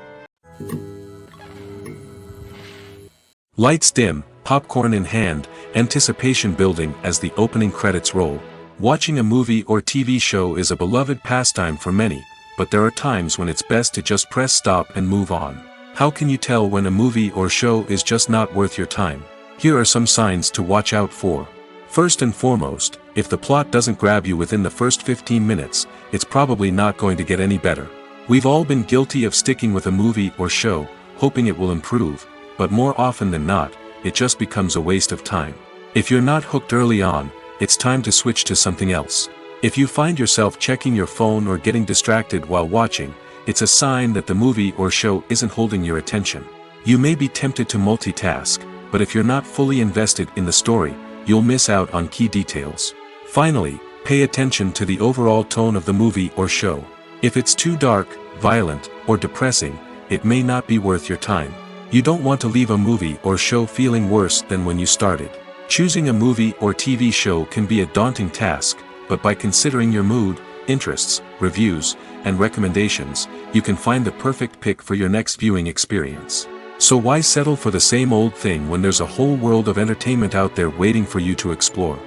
Lights dim, popcorn in hand, anticipation building as the opening credits roll. Watching a movie or TV show is a beloved pastime for many, but there are times when it's best to just press stop and move on. How can you tell when a movie or show is just not worth your time? Here are some signs to watch out for. First and foremost, if the plot doesn't grab you within the first 15 minutes, it's probably not going to get any better. We've all been guilty of sticking with a movie or show, hoping it will improve, but more often than not, it just becomes a waste of time. If you're not hooked early on, it's time to switch to something else. If you find yourself checking your phone or getting distracted while watching, it's a sign that the movie or show isn't holding your attention. You may be tempted to multitask, but if you're not fully invested in the story, you'll miss out on key details. Finally, pay attention to the overall tone of the movie or show. If it's too dark, violent, or depressing, it may not be worth your time. You don't want to leave a movie or show feeling worse than when you started. Choosing a movie or TV show can be a daunting task, but by considering your mood, interests, reviews, and recommendations, you can find the perfect pick for your next viewing experience. So why settle for the same old thing when there's a whole world of entertainment out there waiting for you to explore?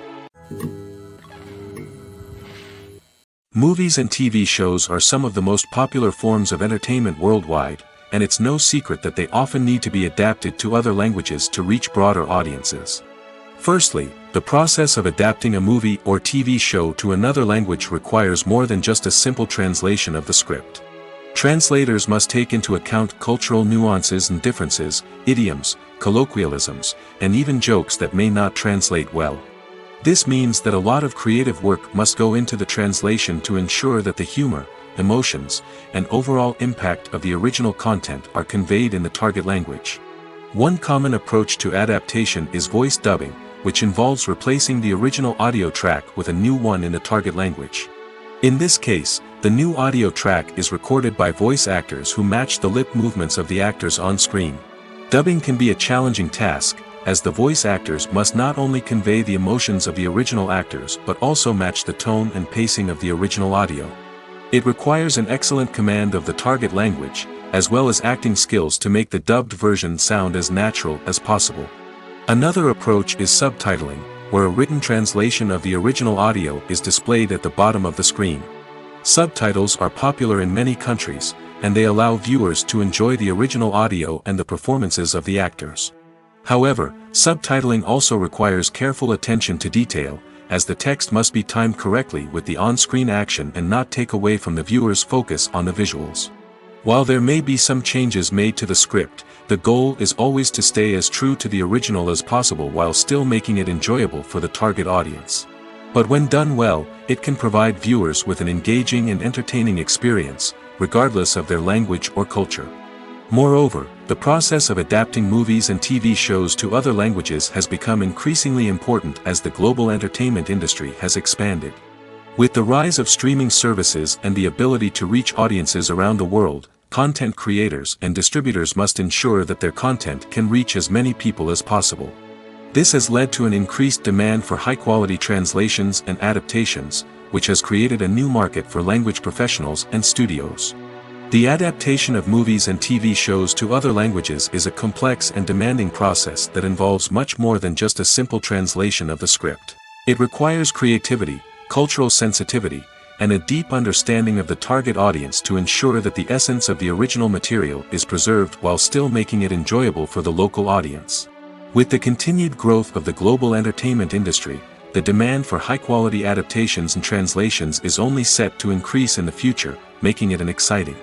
Movies and TV shows are some of the most popular forms of entertainment worldwide, and it's no secret that they often need to be adapted to other languages to reach broader audiences. Firstly, the process of adapting a movie or TV show to another language requires more than just a simple translation of the script. Translators must take into account cultural nuances and differences, idioms, colloquialisms, and even jokes that may not translate well. This means that a lot of creative work must go into the translation to ensure that the humor, emotions, and overall impact of the original content are conveyed in the target language. One common approach to adaptation is voice dubbing, which involves replacing the original audio track with a new one in the target language. In this case, the new audio track is recorded by voice actors who match the lip movements of the actors on screen. Dubbing can be a challenging task, as the voice actors must not only convey the emotions of the original actors but also match the tone and pacing of the original audio. It requires an excellent command of the target language, as well as acting skills to make the dubbed version sound as natural as possible. Another approach is subtitling, where a written translation of the original audio is displayed at the bottom of the screen. Subtitles are popular in many countries, and they allow viewers to enjoy the original audio and the performances of the actors. However, subtitling also requires careful attention to detail, as the text must be timed correctly with the on-screen action and not take away from the viewer's focus on the visuals. While there may be some changes made to the script, the goal is always to stay as true to the original as possible while still making it enjoyable for the target audience. But when done well, it can provide viewers with an engaging and entertaining experience, regardless of their language or culture. Moreover, the process of adapting movies and TV shows to other languages has become increasingly important as the global entertainment industry has expanded. With the rise of streaming services and the ability to reach audiences around the world, content creators and distributors must ensure that their content can reach as many people as possible. This has led to an increased demand for high-quality translations and adaptations, which has created a new market for language professionals and studios. The adaptation of movies and TV shows to other languages is a complex and demanding process that involves much more than just a simple translation of the script. It requires creativity, cultural sensitivity, and a deep understanding of the target audience to ensure that the essence of the original material is preserved while still making it enjoyable for the local audience. With the continued growth of the global entertainment industry, the demand for high-quality adaptations and translations is only set to increase in the future, making it an exciting.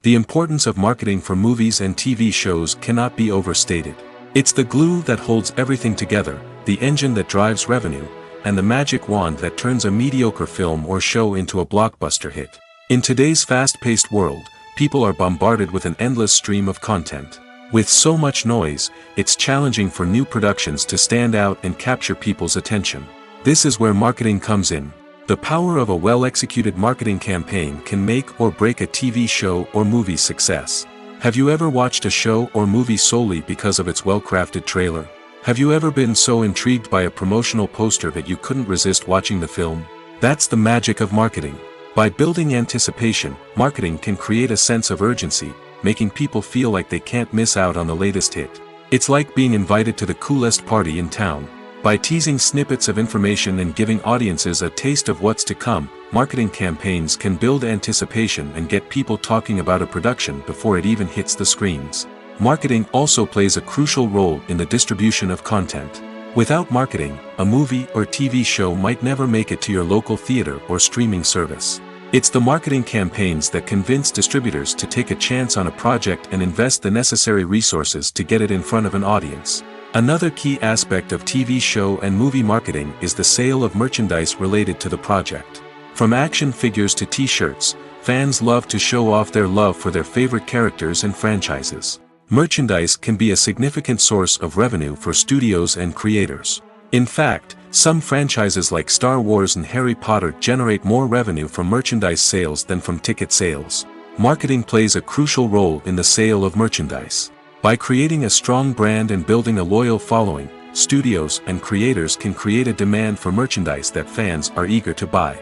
The importance of marketing for movies and TV shows cannot be overstated. It's the glue that holds everything together, the engine that drives revenue, and the magic wand that turns a mediocre film or show into a blockbuster hit. In today's fast-paced world, people are bombarded with an endless stream of content. With so much noise, it's challenging for new productions to stand out and capture people's attention. This is where marketing comes in. The power of a well-executed marketing campaign can make or break a TV show or movie's success. Have you ever watched a show or movie solely because of its well-crafted trailer? Have you ever been so intrigued by a promotional poster that you couldn't resist watching the film? That's the magic of marketing. By building anticipation, marketing can create a sense of urgency, making people feel like they can't miss out on the latest hit. It's like being invited to the coolest party in town. By teasing snippets of information and giving audiences a taste of what's to come, marketing campaigns can build anticipation and get people talking about a production before it even hits the screens. Marketing also plays a crucial role in the distribution of content. Without marketing, a movie or TV show might never make it to your local theater or streaming service. It's the marketing campaigns that convince distributors to take a chance on a project and invest the necessary resources to get it in front of an audience. Another key aspect of TV show and movie marketing is the sale of merchandise related to the project. From action figures to t-shirts, fans love to show off their love for their favorite characters and franchises. Merchandise can be a significant source of revenue for studios and creators. In fact, some franchises like Star Wars and Harry Potter generate more revenue from merchandise sales than from ticket sales. Marketing plays a crucial role in the sale of merchandise. By creating a strong brand and building a loyal following, studios and creators can create a demand for merchandise that fans are eager to buy.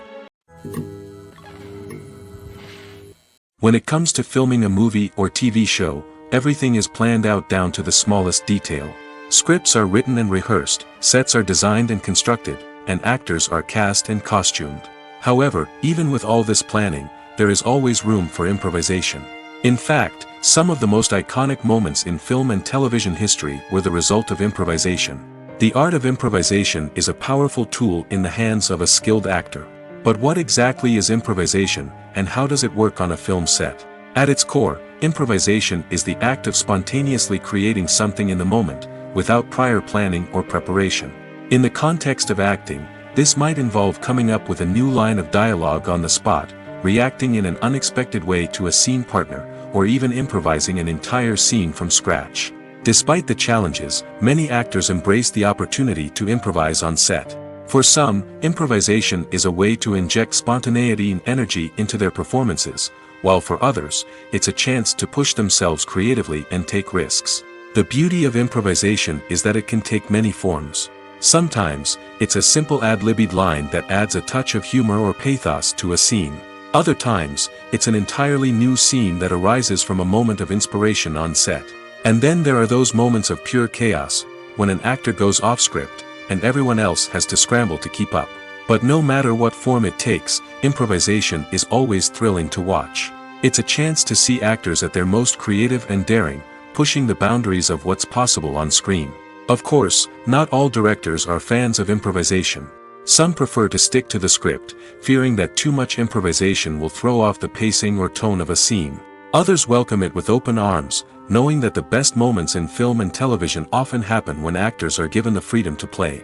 When it comes to filming a movie or TV show, everything is planned out down to the smallest detail. Scripts are written and rehearsed, sets are designed and constructed, and actors are cast and costumed. However, even with all this planning, there is always room for improvisation. In fact, some of the most iconic moments in film and television history were the result of improvisation. The art of improvisation is a powerful tool in the hands of a skilled actor. But what exactly is improvisation, and how does it work on a film set? At its core, improvisation is the act of spontaneously creating something in the moment, without prior planning or preparation. In the context of acting, this might involve coming up with a new line of dialogue on the spot, reacting in an unexpected way to a scene partner, or even improvising an entire scene from scratch. Despite the challenges, many actors embrace the opportunity to improvise on set. For some, improvisation is a way to inject spontaneity and energy into their performances, while for others, it's a chance to push themselves creatively and take risks. The beauty of improvisation is that it can take many forms. Sometimes, it's a simple ad-libbed line that adds a touch of humor or pathos to a scene. Other times, it's an entirely new scene that arises from a moment of inspiration on set. And then there are those moments of pure chaos, when an actor goes off script, and everyone else has to scramble to keep up. But no matter what form it takes, improvisation is always thrilling to watch. It's a chance to see actors at their most creative and daring, pushing the boundaries of what's possible on screen. Of course, not all directors are fans of improvisation. Some prefer to stick to the script, fearing that too much improvisation will throw off the pacing or tone of a scene. Others welcome it with open arms, knowing that the best moments in film and television often happen when actors are given the freedom to play.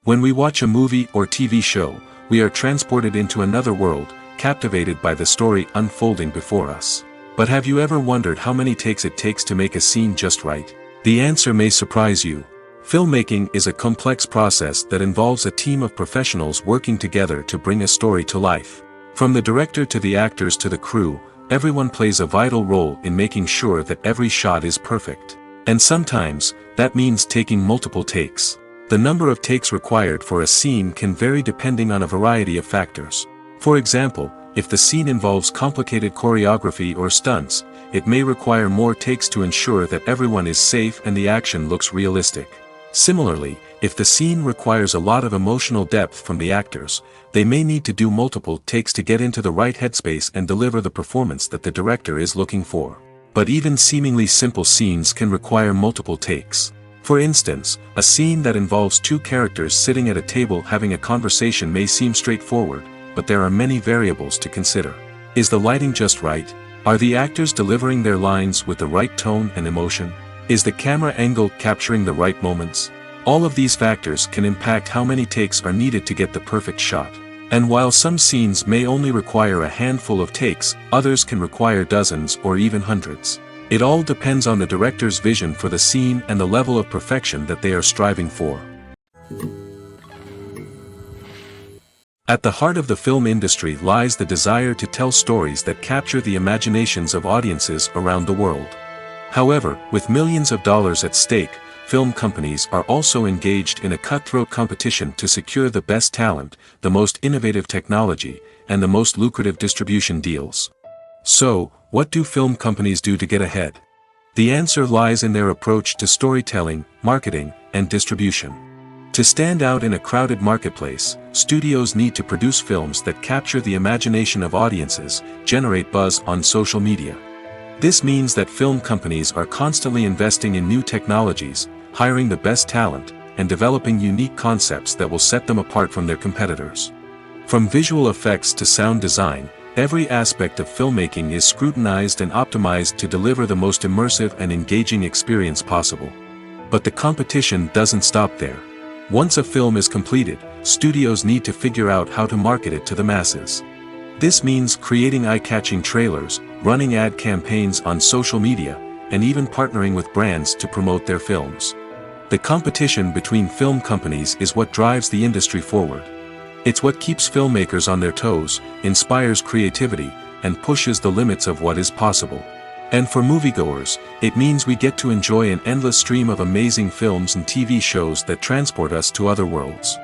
When we watch a movie or TV show, we are transported into another world, captivated by the story unfolding before us. But have you ever wondered how many takes it takes to make a scene just right? The answer may surprise you. Filmmaking is a complex process that involves a team of professionals working together to bring a story to life. From the director to the actors to the crew, everyone plays a vital role in making sure that every shot is perfect. And sometimes, that means taking multiple takes. The number of takes required for a scene can vary depending on a variety of factors. For example, if the scene involves complicated choreography or stunts, it may require more takes to ensure that everyone is safe and the action looks realistic. Similarly, if the scene requires a lot of emotional depth from the actors, they may need to do multiple takes to get into the right headspace and deliver the performance that the director is looking for. But even seemingly simple scenes can require multiple takes. For instance, a scene that involves two characters sitting at a table having a conversation may seem straightforward, but there are many variables to consider. Is the lighting just right? Are the actors delivering their lines with the right tone and emotion? Is the camera angle capturing the right moments? All of these factors can impact how many takes are needed to get the perfect shot. And while some scenes may only require a handful of takes, others can require dozens or even hundreds. It all depends on the director's vision for the scene and the level of perfection that they are striving for. At the heart of the film industry lies the desire to tell stories that capture the imaginations of audiences around the world. However, with millions of dollars at stake, film companies are also engaged in a cutthroat competition to secure the best talent, the most innovative technology, and the most lucrative distribution deals. So, what do film companies do to get ahead? The answer lies in their approach to storytelling, marketing, and distribution. To stand out in a crowded marketplace, studios need to produce films that capture the imagination of audiences, generate buzz on social media. This means that film companies are constantly investing in new technologies, hiring the best talent, and developing unique concepts that will set them apart from their competitors. From visual effects to sound design, every aspect of filmmaking is scrutinized and optimized to deliver the most immersive and engaging experience possible. But the competition doesn't stop there. Once a film is completed, studios need to figure out how to market it to the masses. This means creating eye-catching trailers, running ad campaigns on social media, and even partnering with brands to promote their films. The competition between film companies is what drives the industry forward. It's what keeps filmmakers on their toes, inspires creativity, and pushes the limits of what is possible. And for moviegoers, it means we get to enjoy an endless stream of amazing films and TV shows that transport us to other worlds.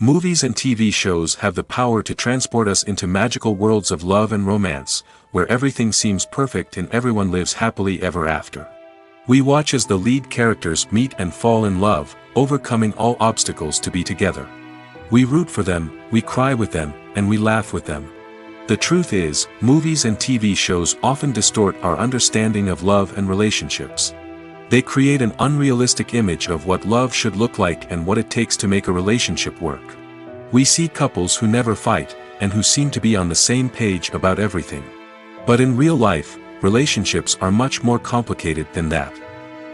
Movies and TV shows have the power to transport us into magical worlds of love and romance, where everything seems perfect and everyone lives happily ever after. We watch as the lead characters meet and fall in love, overcoming all obstacles to be together. We root for them, we cry with them, and we laugh with them. The truth is, movies and TV shows often distort our understanding of love and relationships. They create an unrealistic image of what love should look like and what it takes to make a relationship work. We see couples who never fight, and who seem to be on the same page about everything. But in real life, relationships are much more complicated than that.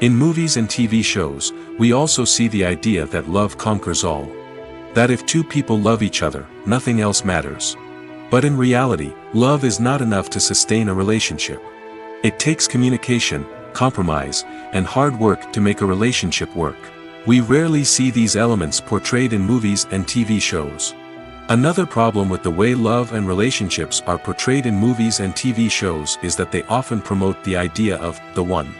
In movies and TV shows, we also see the idea that love conquers all. That if two people love each other, nothing else matters. But in reality, love is not enough to sustain a relationship. It takes communication, compromise, and hard work to make a relationship work. We rarely see these elements portrayed in movies and TV shows. Another problem with the way love and relationships are portrayed in movies and TV shows is that they often promote the idea of the one.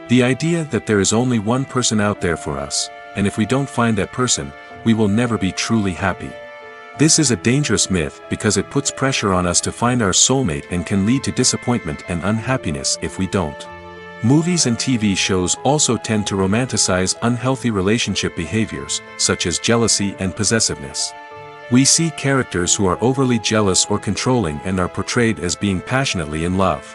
The idea that there is only one person out there for us, and if we don't find that person, we will never be truly happy. This is a dangerous myth because it puts pressure on us to find our soulmate and can lead to disappointment and unhappiness if we don't. Movies and TV shows also tend to romanticize unhealthy relationship behaviors, such as jealousy and possessiveness. We see characters who are overly jealous or controlling and are portrayed as being passionately in love.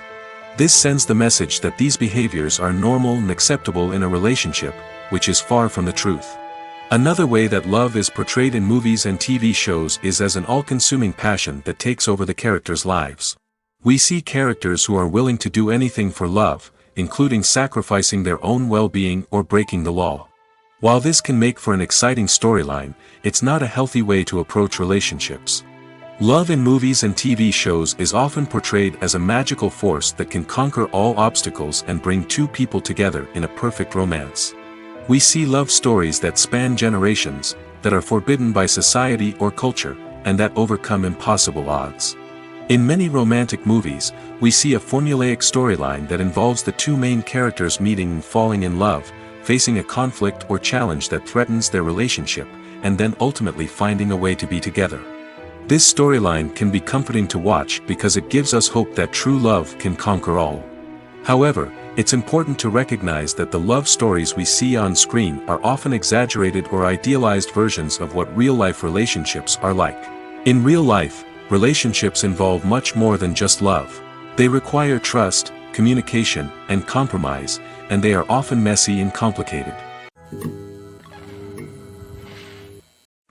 This sends the message that these behaviors are normal and acceptable in a relationship, which is far from the truth. Another way that love is portrayed in movies and TV shows is as an all-consuming passion that takes over the characters' lives. We see characters who are willing to do anything for love, including sacrificing their own well-being or breaking the law. While this can make for an exciting storyline, it's not a healthy way to approach relationships. Love in movies and TV shows is often portrayed as a magical force that can conquer all obstacles and bring two people together in a perfect romance. We see love stories that span generations, that are forbidden by society or culture, and that overcome impossible odds. In many romantic movies, we see a formulaic storyline that involves the two main characters meeting and falling in love, facing a conflict or challenge that threatens their relationship, and then ultimately finding a way to be together. This storyline can be comforting to watch because it gives us hope that true love can conquer all. However, it's important to recognize that the love stories we see on screen are often exaggerated or idealized versions of what real-life relationships are like. In real life, relationships involve much more than just love. They require trust, communication, and compromise, and they are often messy and complicated.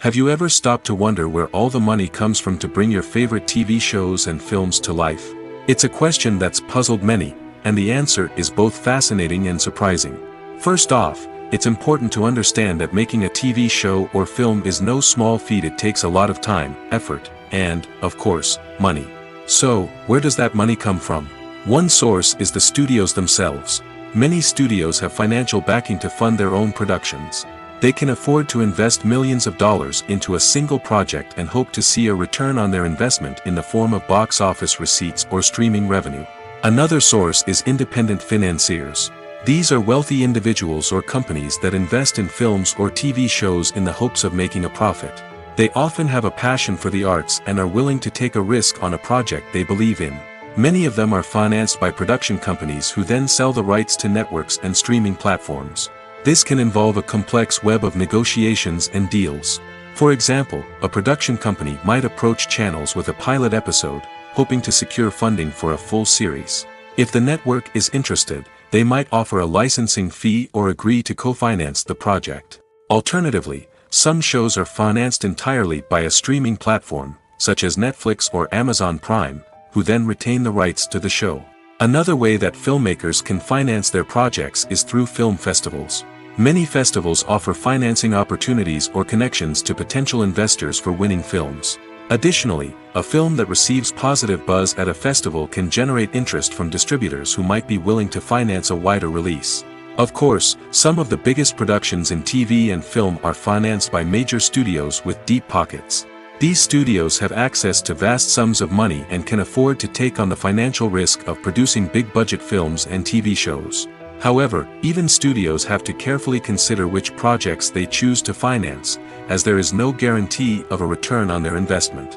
Have you ever stopped to wonder where all the money comes from to bring your favorite TV shows and films to life? It's a question that's puzzled many, and the answer is both fascinating and surprising. First off, it's important to understand that making a TV show or film is no small feat. It takes a lot of time, effort, and, of course, money. So, where does that money come from? One source is the studios themselves. Many studios have financial backing to fund their own productions. They can afford to invest millions of dollars into a single project and hope to see a return on their investment in the form of box office receipts or streaming revenue. Another source is independent financiers. These are wealthy individuals or companies that invest in films or TV shows in the hopes of making a profit. They often have a passion for the arts and are willing to take a risk on a project they believe in. Many of them are financed by production companies who then sell the rights to networks and streaming platforms. This can involve a complex web of negotiations and deals. For example, a production company might approach channels with a pilot episode, hoping to secure funding for a full series. If the network is interested, they might offer a licensing fee or agree to co-finance the project. Alternatively, some shows are financed entirely by a streaming platform, such as Netflix or Amazon Prime, who then retain the rights to the show. Another way that filmmakers can finance their projects is through film festivals. Many festivals offer financing opportunities or connections to potential investors for winning films. Additionally, a film that receives positive buzz at a festival can generate interest from distributors who might be willing to finance a wider release. Of course, some of the biggest productions in TV and film are financed by major studios with deep pockets. These studios have access to vast sums of money and can afford to take on the financial risk of producing big-budget films and TV shows. However, even studios have to carefully consider which projects they choose to finance, as there is no guarantee of a return on their investment.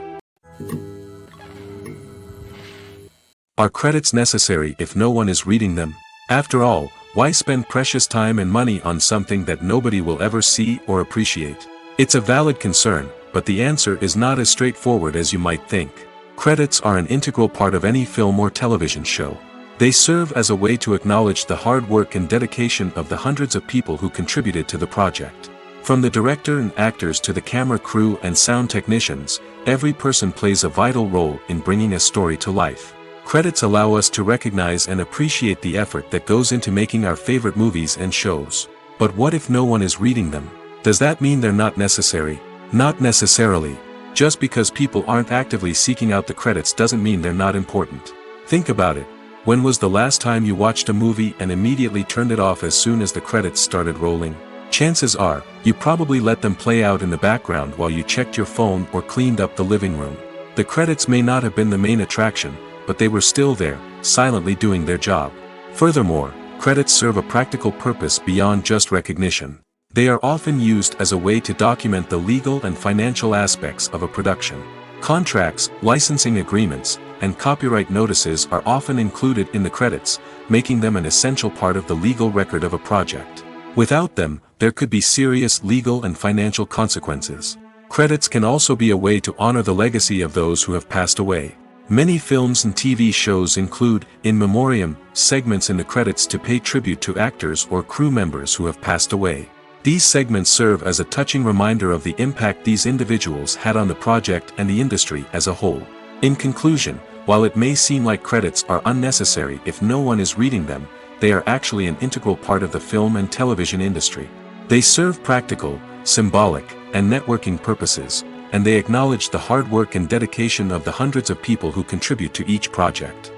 Are credits necessary if no one is reading them? After all, why spend precious time and money on something that nobody will ever see or appreciate? It's a valid concern, but the answer is not as straightforward as you might think. Credits are an integral part of any film or television show. They serve as a way to acknowledge the hard work and dedication of the hundreds of people who contributed to the project. From the director and actors to the camera crew and sound technicians, every person plays a vital role in bringing a story to life. Credits allow us to recognize and appreciate the effort that goes into making our favorite movies and shows. But what if no one is reading them? Does that mean they're not necessary? Not necessarily. Just because people aren't actively seeking out the credits doesn't mean they're not important. Think about it. When was the last time you watched a movie and immediately turned it off as soon as the credits started rolling? Chances are, you probably let them play out in the background while you checked your phone or cleaned up the living room. The credits may not have been the main attraction, but they were still there, silently doing their job. Furthermore, credits serve a practical purpose beyond just recognition. They are often used as a way to document the legal and financial aspects of a production. Contracts, licensing agreements, and copyright notices are often included in the credits, making them an essential part of the legal record of a project. Without them, there could be serious legal and financial consequences. Credits can also be a way to honor the legacy of those who have passed away. Many films and TV shows include, in memoriam, segments in the credits to pay tribute to actors or crew members who have passed away. These segments serve as a touching reminder of the impact these individuals had on the project and the industry as a whole. In conclusion, while it may seem like credits are unnecessary if no one is reading them, they are actually an integral part of the film and television industry. They serve practical, symbolic, and networking purposes, and they acknowledge the hard work and dedication of the hundreds of people who contribute to each project.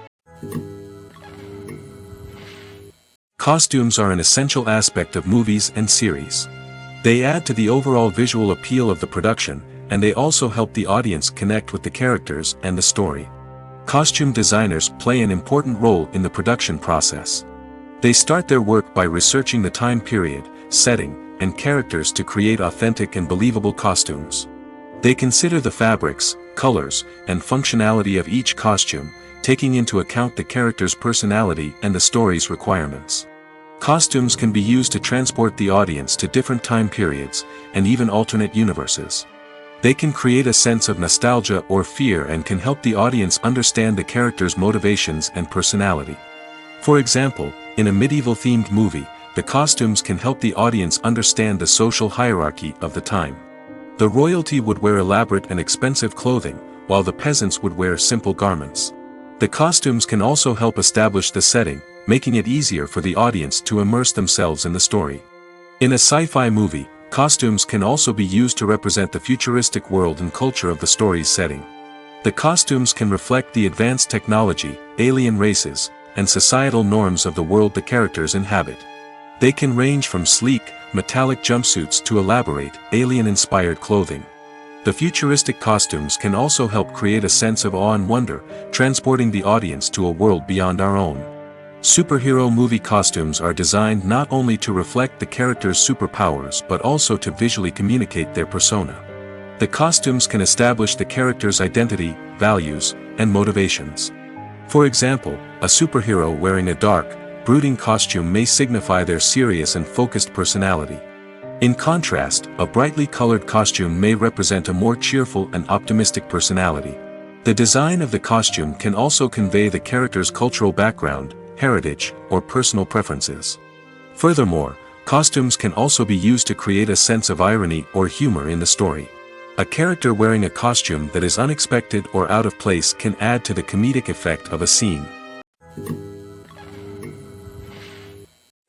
Costumes are an essential aspect of movies and series. They add to the overall visual appeal of the production, and they also help the audience connect with the characters and the story. Costume designers play an important role in the production process. They start their work by researching the time period, setting, and characters to create authentic and believable costumes. They consider the fabrics, colors, and functionality of each costume, taking into account the character's personality and the story's requirements. Costumes can be used to transport the audience to different time periods, and even alternate universes. They can create a sense of nostalgia or fear and can help the audience understand the character's motivations and personality. For example, in a medieval-themed movie, the costumes can help the audience understand the social hierarchy of the time. The royalty would wear elaborate and expensive clothing, while the peasants would wear simple garments. The costumes can also help establish the setting, making it easier for the audience to immerse themselves in the story. In a sci-fi movie, costumes can also be used to represent the futuristic world and culture of the story's setting. The costumes can reflect the advanced technology, alien races, and societal norms of the world the characters inhabit. They can range from sleek, metallic jumpsuits to elaborate, alien-inspired clothing. The futuristic costumes can also help create a sense of awe and wonder, transporting the audience to a world beyond our own. Superhero movie costumes are designed not only to reflect the character's superpowers but also to visually communicate their persona. The costumes can establish the character's identity, values, and motivations. For example, a superhero wearing a dark, brooding costume may signify their serious and focused personality. In contrast, a brightly colored costume may represent a more cheerful and optimistic personality. The design of the costume can also convey the character's cultural background, heritage, or personal preferences. Furthermore, costumes can also be used to create a sense of irony or humor in the story. A character wearing a costume that is unexpected or out of place can add to the comedic effect of a scene.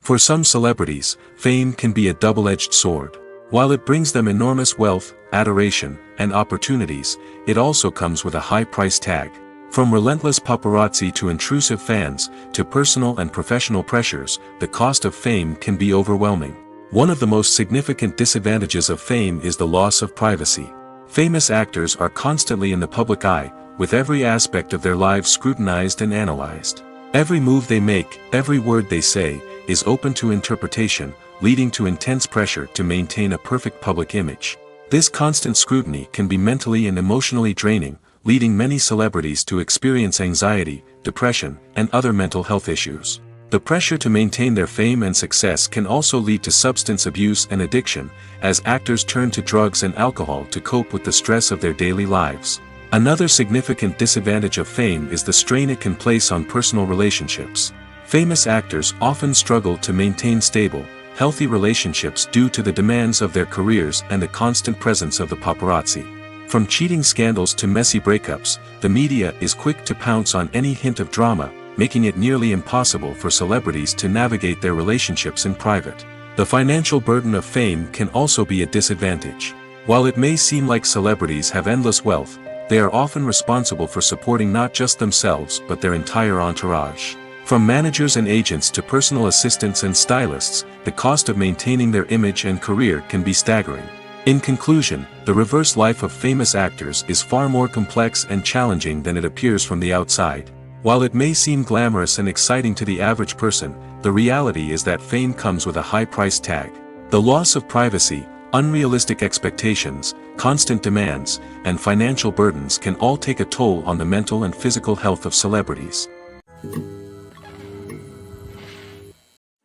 For some celebrities, fame can be a double-edged sword. While it brings them enormous wealth, adoration, and opportunities, it also comes with a high price tag. From relentless paparazzi to intrusive fans, to personal and professional pressures, the cost of fame can be overwhelming. One of the most significant disadvantages of fame is the loss of privacy. Famous actors are constantly in the public eye, with every aspect of their lives scrutinized and analyzed. Every move they make, every word they say, is open to interpretation, leading to intense pressure to maintain a perfect public image. This constant scrutiny can be mentally and emotionally draining, leading many celebrities to experience anxiety, depression, and other mental health issues. The pressure to maintain their fame and success can also lead to substance abuse and addiction, as actors turn to drugs and alcohol to cope with the stress of their daily lives. Another significant disadvantage of fame is the strain it can place on personal relationships. Famous actors often struggle to maintain stable, healthy relationships due to the demands of their careers and the constant presence of the paparazzi. From cheating scandals to messy breakups, the media is quick to pounce on any hint of drama, making it nearly impossible for celebrities to navigate their relationships in private. The financial burden of fame can also be a disadvantage. While it may seem like celebrities have endless wealth, they are often responsible for supporting not just themselves but their entire entourage. From managers and agents to personal assistants and stylists, the cost of maintaining their image and career can be staggering. In conclusion, the reverse life of famous actors is far more complex and challenging than it appears from the outside. While it may seem glamorous and exciting to the average person, the reality is that fame comes with a high price tag. The loss of privacy, unrealistic expectations, constant demands, and financial burdens can all take a toll on the mental and physical health of celebrities.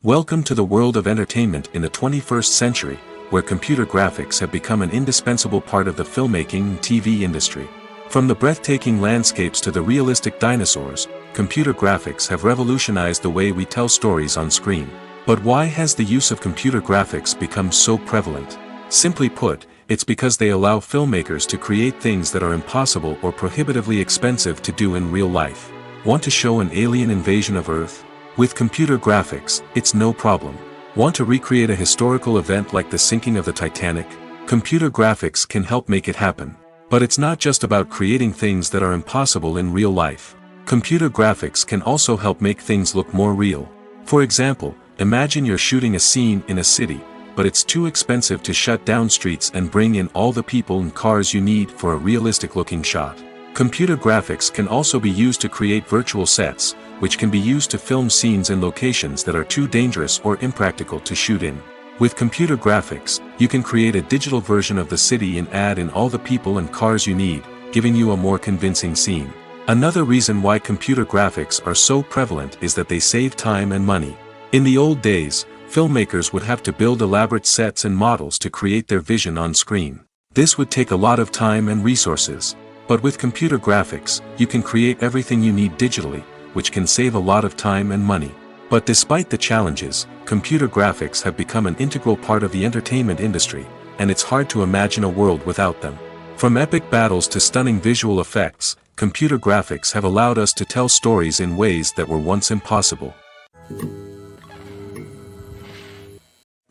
Welcome to the world of entertainment in the 21st century, where computer graphics have become an indispensable part of the filmmaking and TV industry. From the breathtaking landscapes to the realistic dinosaurs, computer graphics have revolutionized the way we tell stories on screen. But why has the use of computer graphics become so prevalent? Simply put, it's because they allow filmmakers to create things that are impossible or prohibitively expensive to do in real life. Want to show an alien invasion of Earth? With computer graphics, it's no problem. Want to recreate a historical event like the sinking of the Titanic? Computer graphics can help make it happen. But it's not just about creating things that are impossible in real life. Computer graphics can also help make things look more real. For example, imagine you're shooting a scene in a city, but it's too expensive to shut down streets and bring in all the people and cars you need for a realistic-looking shot. Computer graphics can also be used to create virtual sets, which can be used to film scenes in locations that are too dangerous or impractical to shoot in. With computer graphics, you can create a digital version of the city and add in all the people and cars you need, giving you a more convincing scene. Another reason why computer graphics are so prevalent is that they save time and money. In the old days, filmmakers would have to build elaborate sets and models to create their vision on screen. This would take a lot of time and resources. But with computer graphics, you can create everything you need digitally, which can save a lot of time and money. But despite the challenges, computer graphics have become an integral part of the entertainment industry, and it's hard to imagine a world without them. From epic battles to stunning visual effects, computer graphics have allowed us to tell stories in ways that were once impossible.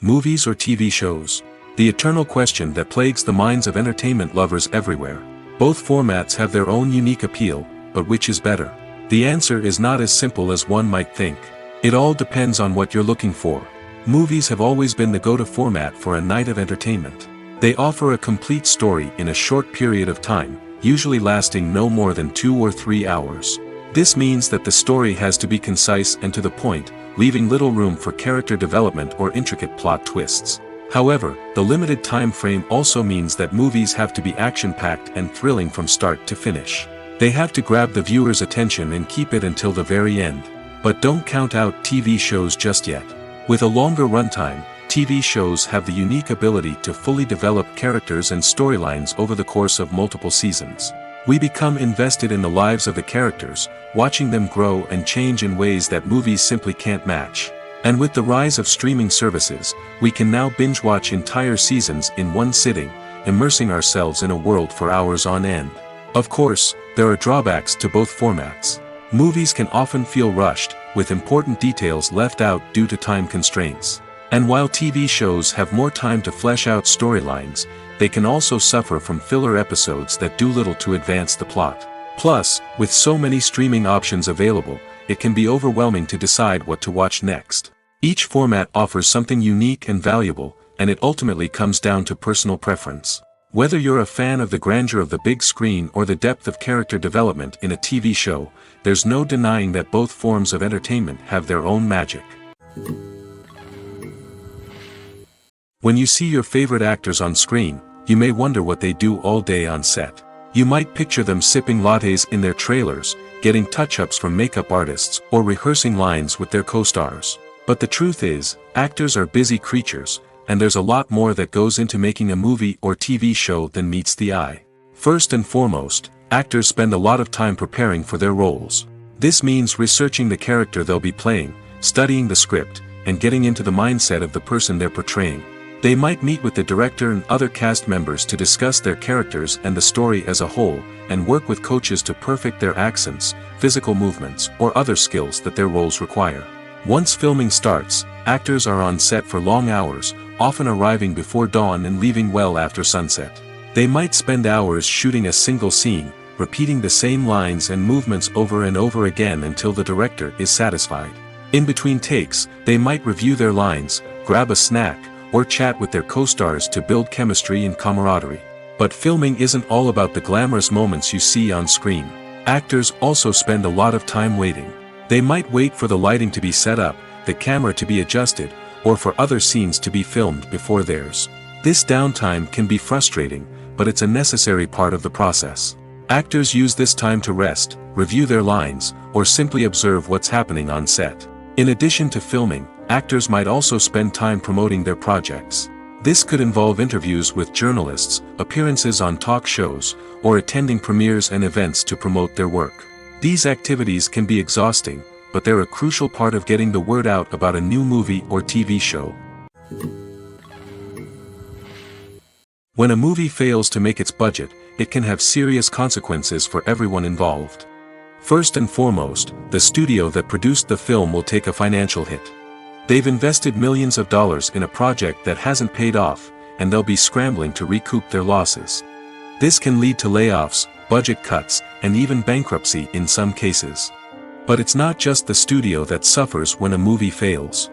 Movies or TV shows? The eternal question that plagues the minds of entertainment lovers everywhere. Both formats have their own unique appeal, but which is better? The answer is not as simple as one might think. It all depends on what you're looking for. Movies have always been the go-to format for a night of entertainment. They offer a complete story in a short period of time, usually lasting no more than 2 or 3 hours. This means that the story has to be concise and to the point, leaving little room for character development or intricate plot twists. However, the limited time frame also means that movies have to be action-packed and thrilling from start to finish. They have to grab the viewer's attention and keep it until the very end. But don't count out TV shows just yet. With a longer runtime, TV shows have the unique ability to fully develop characters and storylines over the course of multiple seasons. We become invested in the lives of the characters, watching them grow and change in ways that movies simply can't match. And with the rise of streaming services, we can now binge-watch entire seasons in one sitting, immersing ourselves in a world for hours on end. Of course, there are drawbacks to both formats. Movies can often feel rushed, with important details left out due to time constraints. And while TV shows have more time to flesh out storylines, they can also suffer from filler episodes that do little to advance the plot. Plus, with so many streaming options available, it can be overwhelming to decide what to watch next. Each format offers something unique and valuable, and it ultimately comes down to personal preference. Whether you're a fan of the grandeur of the big screen or the depth of character development in a TV show, there's no denying that both forms of entertainment have their own magic. When you see your favorite actors on screen, you may wonder what they do all day on set. You might picture them sipping lattes in their trailers, getting touch-ups from makeup artists, or rehearsing lines with their co-stars. But the truth is, actors are busy creatures, and there's a lot more that goes into making a movie or TV show than meets the eye. First and foremost, actors spend a lot of time preparing for their roles. This means researching the character they'll be playing, studying the script, and getting into the mindset of the person they're portraying. They might meet with the director and other cast members to discuss their characters and the story as a whole, and work with coaches to perfect their accents, physical movements, or other skills that their roles require. Once filming starts, actors are on set for long hours, often arriving before dawn and leaving well after sunset. They might spend hours shooting a single scene, repeating the same lines and movements over and over again until the director is satisfied. In between takes, they might review their lines, grab a snack, or chat with their co-stars to build chemistry and camaraderie. But filming isn't all about the glamorous moments you see on screen. Actors also spend a lot of time waiting. They might wait for the lighting to be set up, the camera to be adjusted, or for other scenes to be filmed before theirs. This downtime can be frustrating, but it's a necessary part of the process. Actors use this time to rest, review their lines, or simply observe what's happening on set. In addition to filming, actors might also spend time promoting their projects. This could involve interviews with journalists, appearances on talk shows, or attending premieres and events to promote their work. These activities can be exhausting, but they're a crucial part of getting the word out about a new movie or TV show. When a movie fails to make its budget, it can have serious consequences for everyone involved. First and foremost, the studio that produced the film will take a financial hit. They've invested millions of dollars in a project that hasn't paid off, and they'll be scrambling to recoup their losses. This can lead to layoffs, budget cuts, and even bankruptcy in some cases. But it's not just the studio that suffers when a movie fails.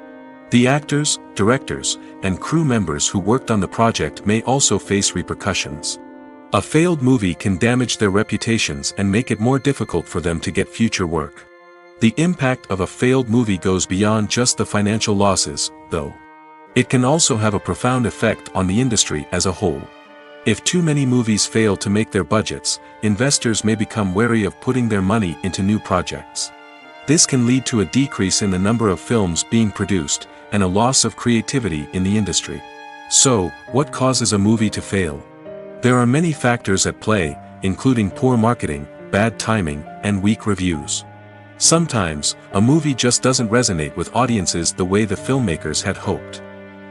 The actors, directors, and crew members who worked on the project may also face repercussions. A failed movie can damage their reputations and make it more difficult for them to get future work. The impact of a failed movie goes beyond just the financial losses, though. It can also have a profound effect on the industry as a whole. If too many movies fail to make their budgets, investors may become wary of putting their money into new projects. This can lead to a decrease in the number of films being produced, and a loss of creativity in the industry. So, what causes a movie to fail? There are many factors at play, including poor marketing, bad timing, and weak reviews. Sometimes, a movie just doesn't resonate with audiences the way the filmmakers had hoped.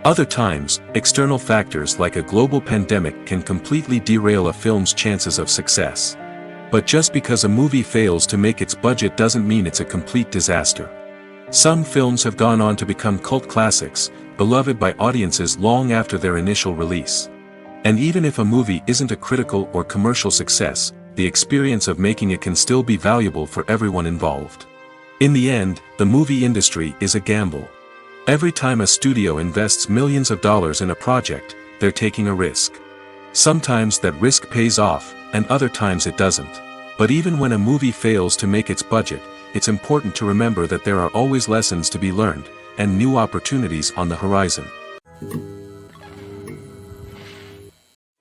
Other times, external factors like a global pandemic can completely derail a film's chances of success. But just because a movie fails to make its budget doesn't mean it's a complete disaster. Some films have gone on to become cult classics, beloved by audiences long after their initial release. And even if a movie isn't a critical or commercial success, the experience of making it can still be valuable for everyone involved. In the end, the movie industry is a gamble. Every time a studio invests millions of dollars in a project, they're taking a risk. Sometimes that risk pays off, and other times it doesn't. But even when a movie fails to make its budget, it's important to remember that there are always lessons to be learned, and new opportunities on the horizon.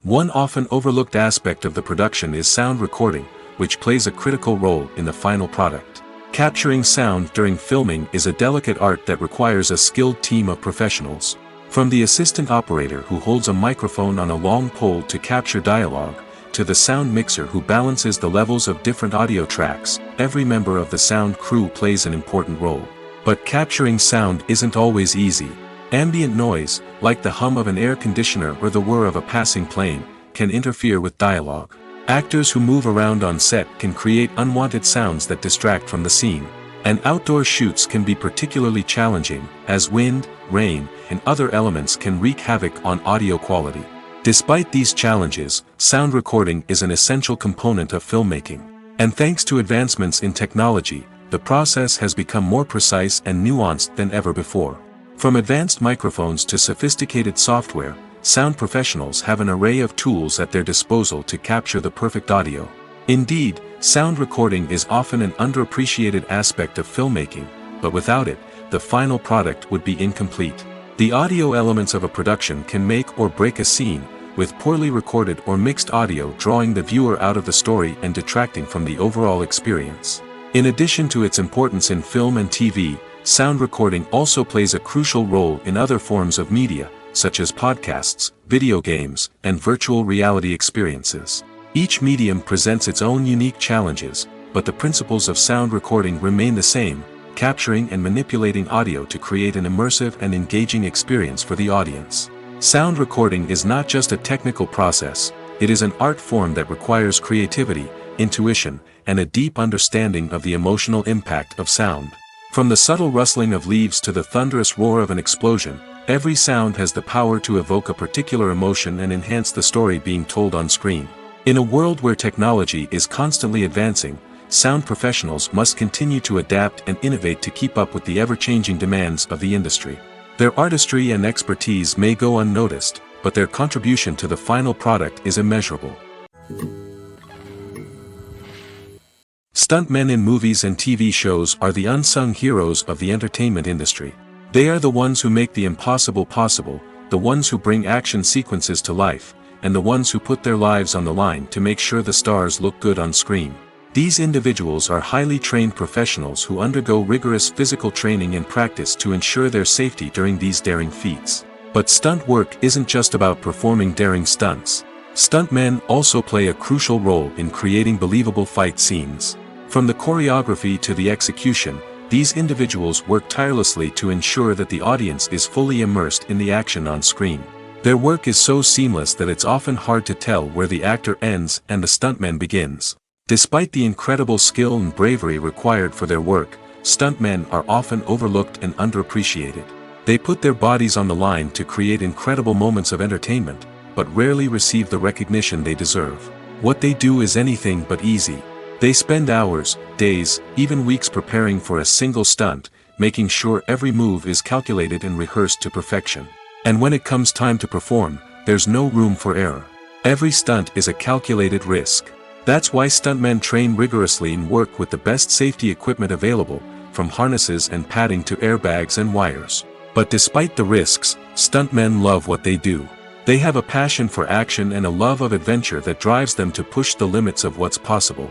One often overlooked aspect of the production is sound recording, which plays a critical role in the final product. Capturing sound during filming is a delicate art that requires a skilled team of professionals. From the assistant operator who holds a microphone on a long pole to capture dialogue, to the sound mixer who balances the levels of different audio tracks, every member of the sound crew plays an important role. But capturing sound isn't always easy. Ambient noise, like the hum of an air conditioner or the whir of a passing plane, can interfere with dialogue. Actors who move around on set can create unwanted sounds that distract from the scene. And outdoor shoots can be particularly challenging, as wind, rain, and other elements can wreak havoc on audio quality. Despite these challenges, sound recording is an essential component of filmmaking. And thanks to advancements in technology, the process has become more precise and nuanced than ever before. From advanced microphones to sophisticated software, sound professionals have an array of tools at their disposal to capture the perfect audio. Indeed, sound recording is often an underappreciated aspect of filmmaking, but without it, the final product would be incomplete. The audio elements of a production can make or break a scene, with poorly recorded or mixed audio drawing the viewer out of the story and detracting from the overall experience. In addition to its importance in film and TV, sound recording also plays a crucial role in other forms of media, such as podcasts, video games, and virtual reality experiences. Each medium presents its own unique challenges, but the principles of sound recording remain the same, capturing and manipulating audio to create an immersive and engaging experience for the audience. Sound recording is not just a technical process, it is an art form that requires creativity, intuition, and a deep understanding of the emotional impact of sound. From the subtle rustling of leaves to the thunderous roar of an explosion, every sound has the power to evoke a particular emotion and enhance the story being told on screen. In a world where technology is constantly advancing, sound professionals must continue to adapt and innovate to keep up with the ever-changing demands of the industry. Their artistry and expertise may go unnoticed, but their contribution to the final product is immeasurable. Stuntmen in movies and TV shows are the unsung heroes of the entertainment industry. They are the ones who make the impossible possible, the ones who bring action sequences to life, and the ones who put their lives on the line to make sure the stars look good on screen. These individuals are highly trained professionals who undergo rigorous physical training and practice to ensure their safety during these daring feats. But stunt work isn't just about performing daring stunts. Stuntmen also play a crucial role in creating believable fight scenes. From the choreography to the execution, these individuals work tirelessly to ensure that the audience is fully immersed in the action on screen. Their work is so seamless that it's often hard to tell where the actor ends and the stuntman begins. Despite the incredible skill and bravery required for their work, stuntmen are often overlooked and underappreciated. They put their bodies on the line to create incredible moments of entertainment, but rarely receive the recognition they deserve. What they do is anything but easy. They spend hours, days, even weeks preparing for a single stunt, making sure every move is calculated and rehearsed to perfection. And when it comes time to perform, there's no room for error. Every stunt is a calculated risk. That's why stuntmen train rigorously and work with the best safety equipment available, from harnesses and padding to airbags and wires. But despite the risks, stuntmen love what they do. They have a passion for action and a love of adventure that drives them to push the limits of what's possible.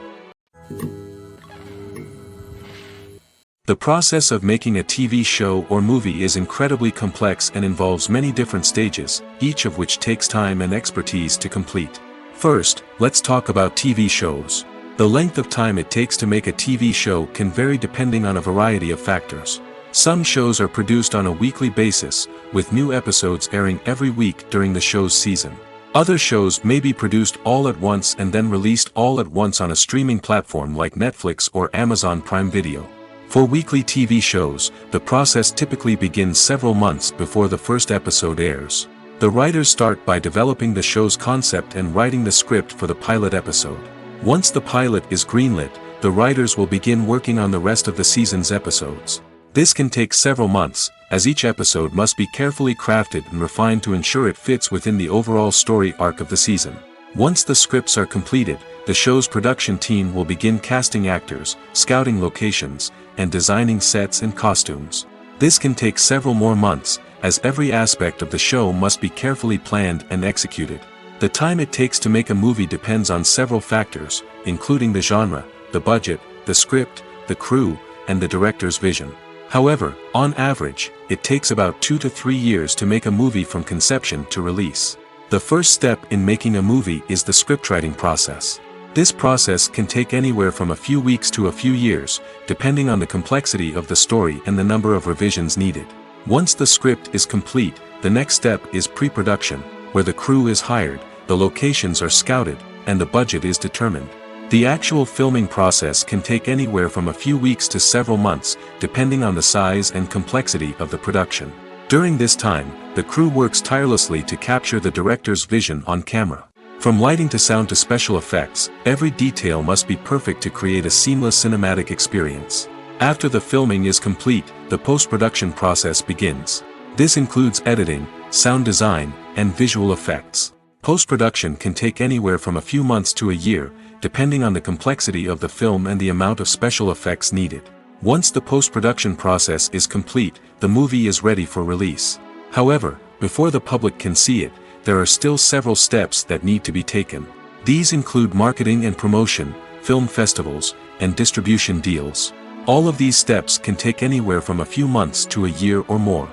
The process of making a TV show or movie is incredibly complex and involves many different stages, each of which takes time and expertise to complete. First, let's talk about TV shows. The length of time it takes to make a TV show can vary depending on a variety of factors. Some shows are produced on a weekly basis, with new episodes airing every week during the show's season. Other shows may be produced all at once and then released all at once on a streaming platform like Netflix or Amazon Prime Video. For weekly TV shows, the process typically begins several months before the first episode airs. The writers start by developing the show's concept and writing the script for the pilot episode. Once the pilot is greenlit, the writers will begin working on the rest of the season's episodes. This can take several months, as each episode must be carefully crafted and refined to ensure it fits within the overall story arc of the season. Once the scripts are completed, the show's production team will begin casting actors, scouting locations, and designing sets and costumes. This can take several more months, as every aspect of the show must be carefully planned and executed. The time it takes to make a movie depends on several factors, including the genre, the budget, the script, the crew, and the director's vision. However, on average, it takes about 2 to 3 years to make a movie from conception to release. The first step in making a movie is the scriptwriting process. This process can take anywhere from a few weeks to a few years, depending on the complexity of the story and the number of revisions needed. Once the script is complete, the next step is pre-production, where the crew is hired, the locations are scouted, and the budget is determined. The actual filming process can take anywhere from a few weeks to several months, depending on the size and complexity of the production. During this time, the crew works tirelessly to capture the director's vision on camera. From lighting to sound to special effects, every detail must be perfect to create a seamless cinematic experience. After the filming is complete, the post-production process begins. This includes editing, sound design, and visual effects. Post-production can take anywhere from a few months to a year, depending on the complexity of the film and the amount of special effects needed. Once the post-production process is complete, the movie is ready for release. However, before the public can see it, there are still several steps that need to be taken. These include marketing and promotion, film festivals, and distribution deals. All of these steps can take anywhere from a few months to a year or more.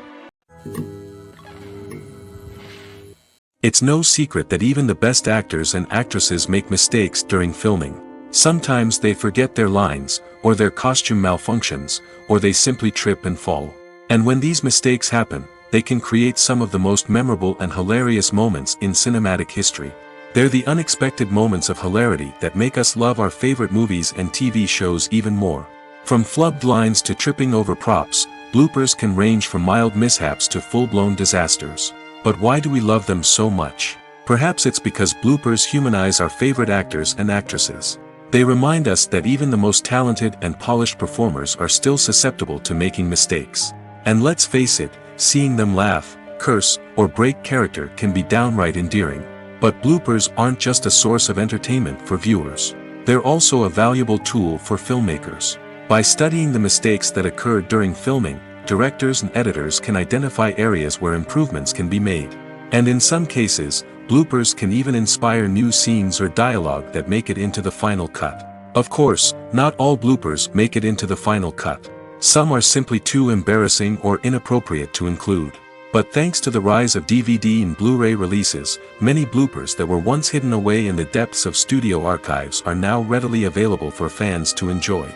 It's no secret that even the best actors and actresses make mistakes during filming. Sometimes they forget their lines, or their costume malfunctions, or they simply trip and fall. And when these mistakes happen, they can create some of the most memorable and hilarious moments in cinematic history. They're the unexpected moments of hilarity that make us love our favorite movies and TV shows even more. From flubbed lines to tripping over props, bloopers can range from mild mishaps to full-blown disasters. But why do we love them so much? Perhaps it's because bloopers humanize our favorite actors and actresses. They remind us that even the most talented and polished performers are still susceptible to making mistakes. And let's face it, seeing them laugh, curse, or break character can be downright endearing. But bloopers aren't just a source of entertainment for viewers. They're also a valuable tool for filmmakers. By studying the mistakes that occurred during filming, directors and editors can identify areas where improvements can be made. And in some cases, bloopers can even inspire new scenes or dialogue that make it into the final cut. Of course, not all bloopers make it into the final cut. Some are simply too embarrassing or inappropriate to include. But thanks to the rise of DVD and Blu-ray releases, many bloopers that were once hidden away in the depths of studio archives are now readily available for fans to enjoy.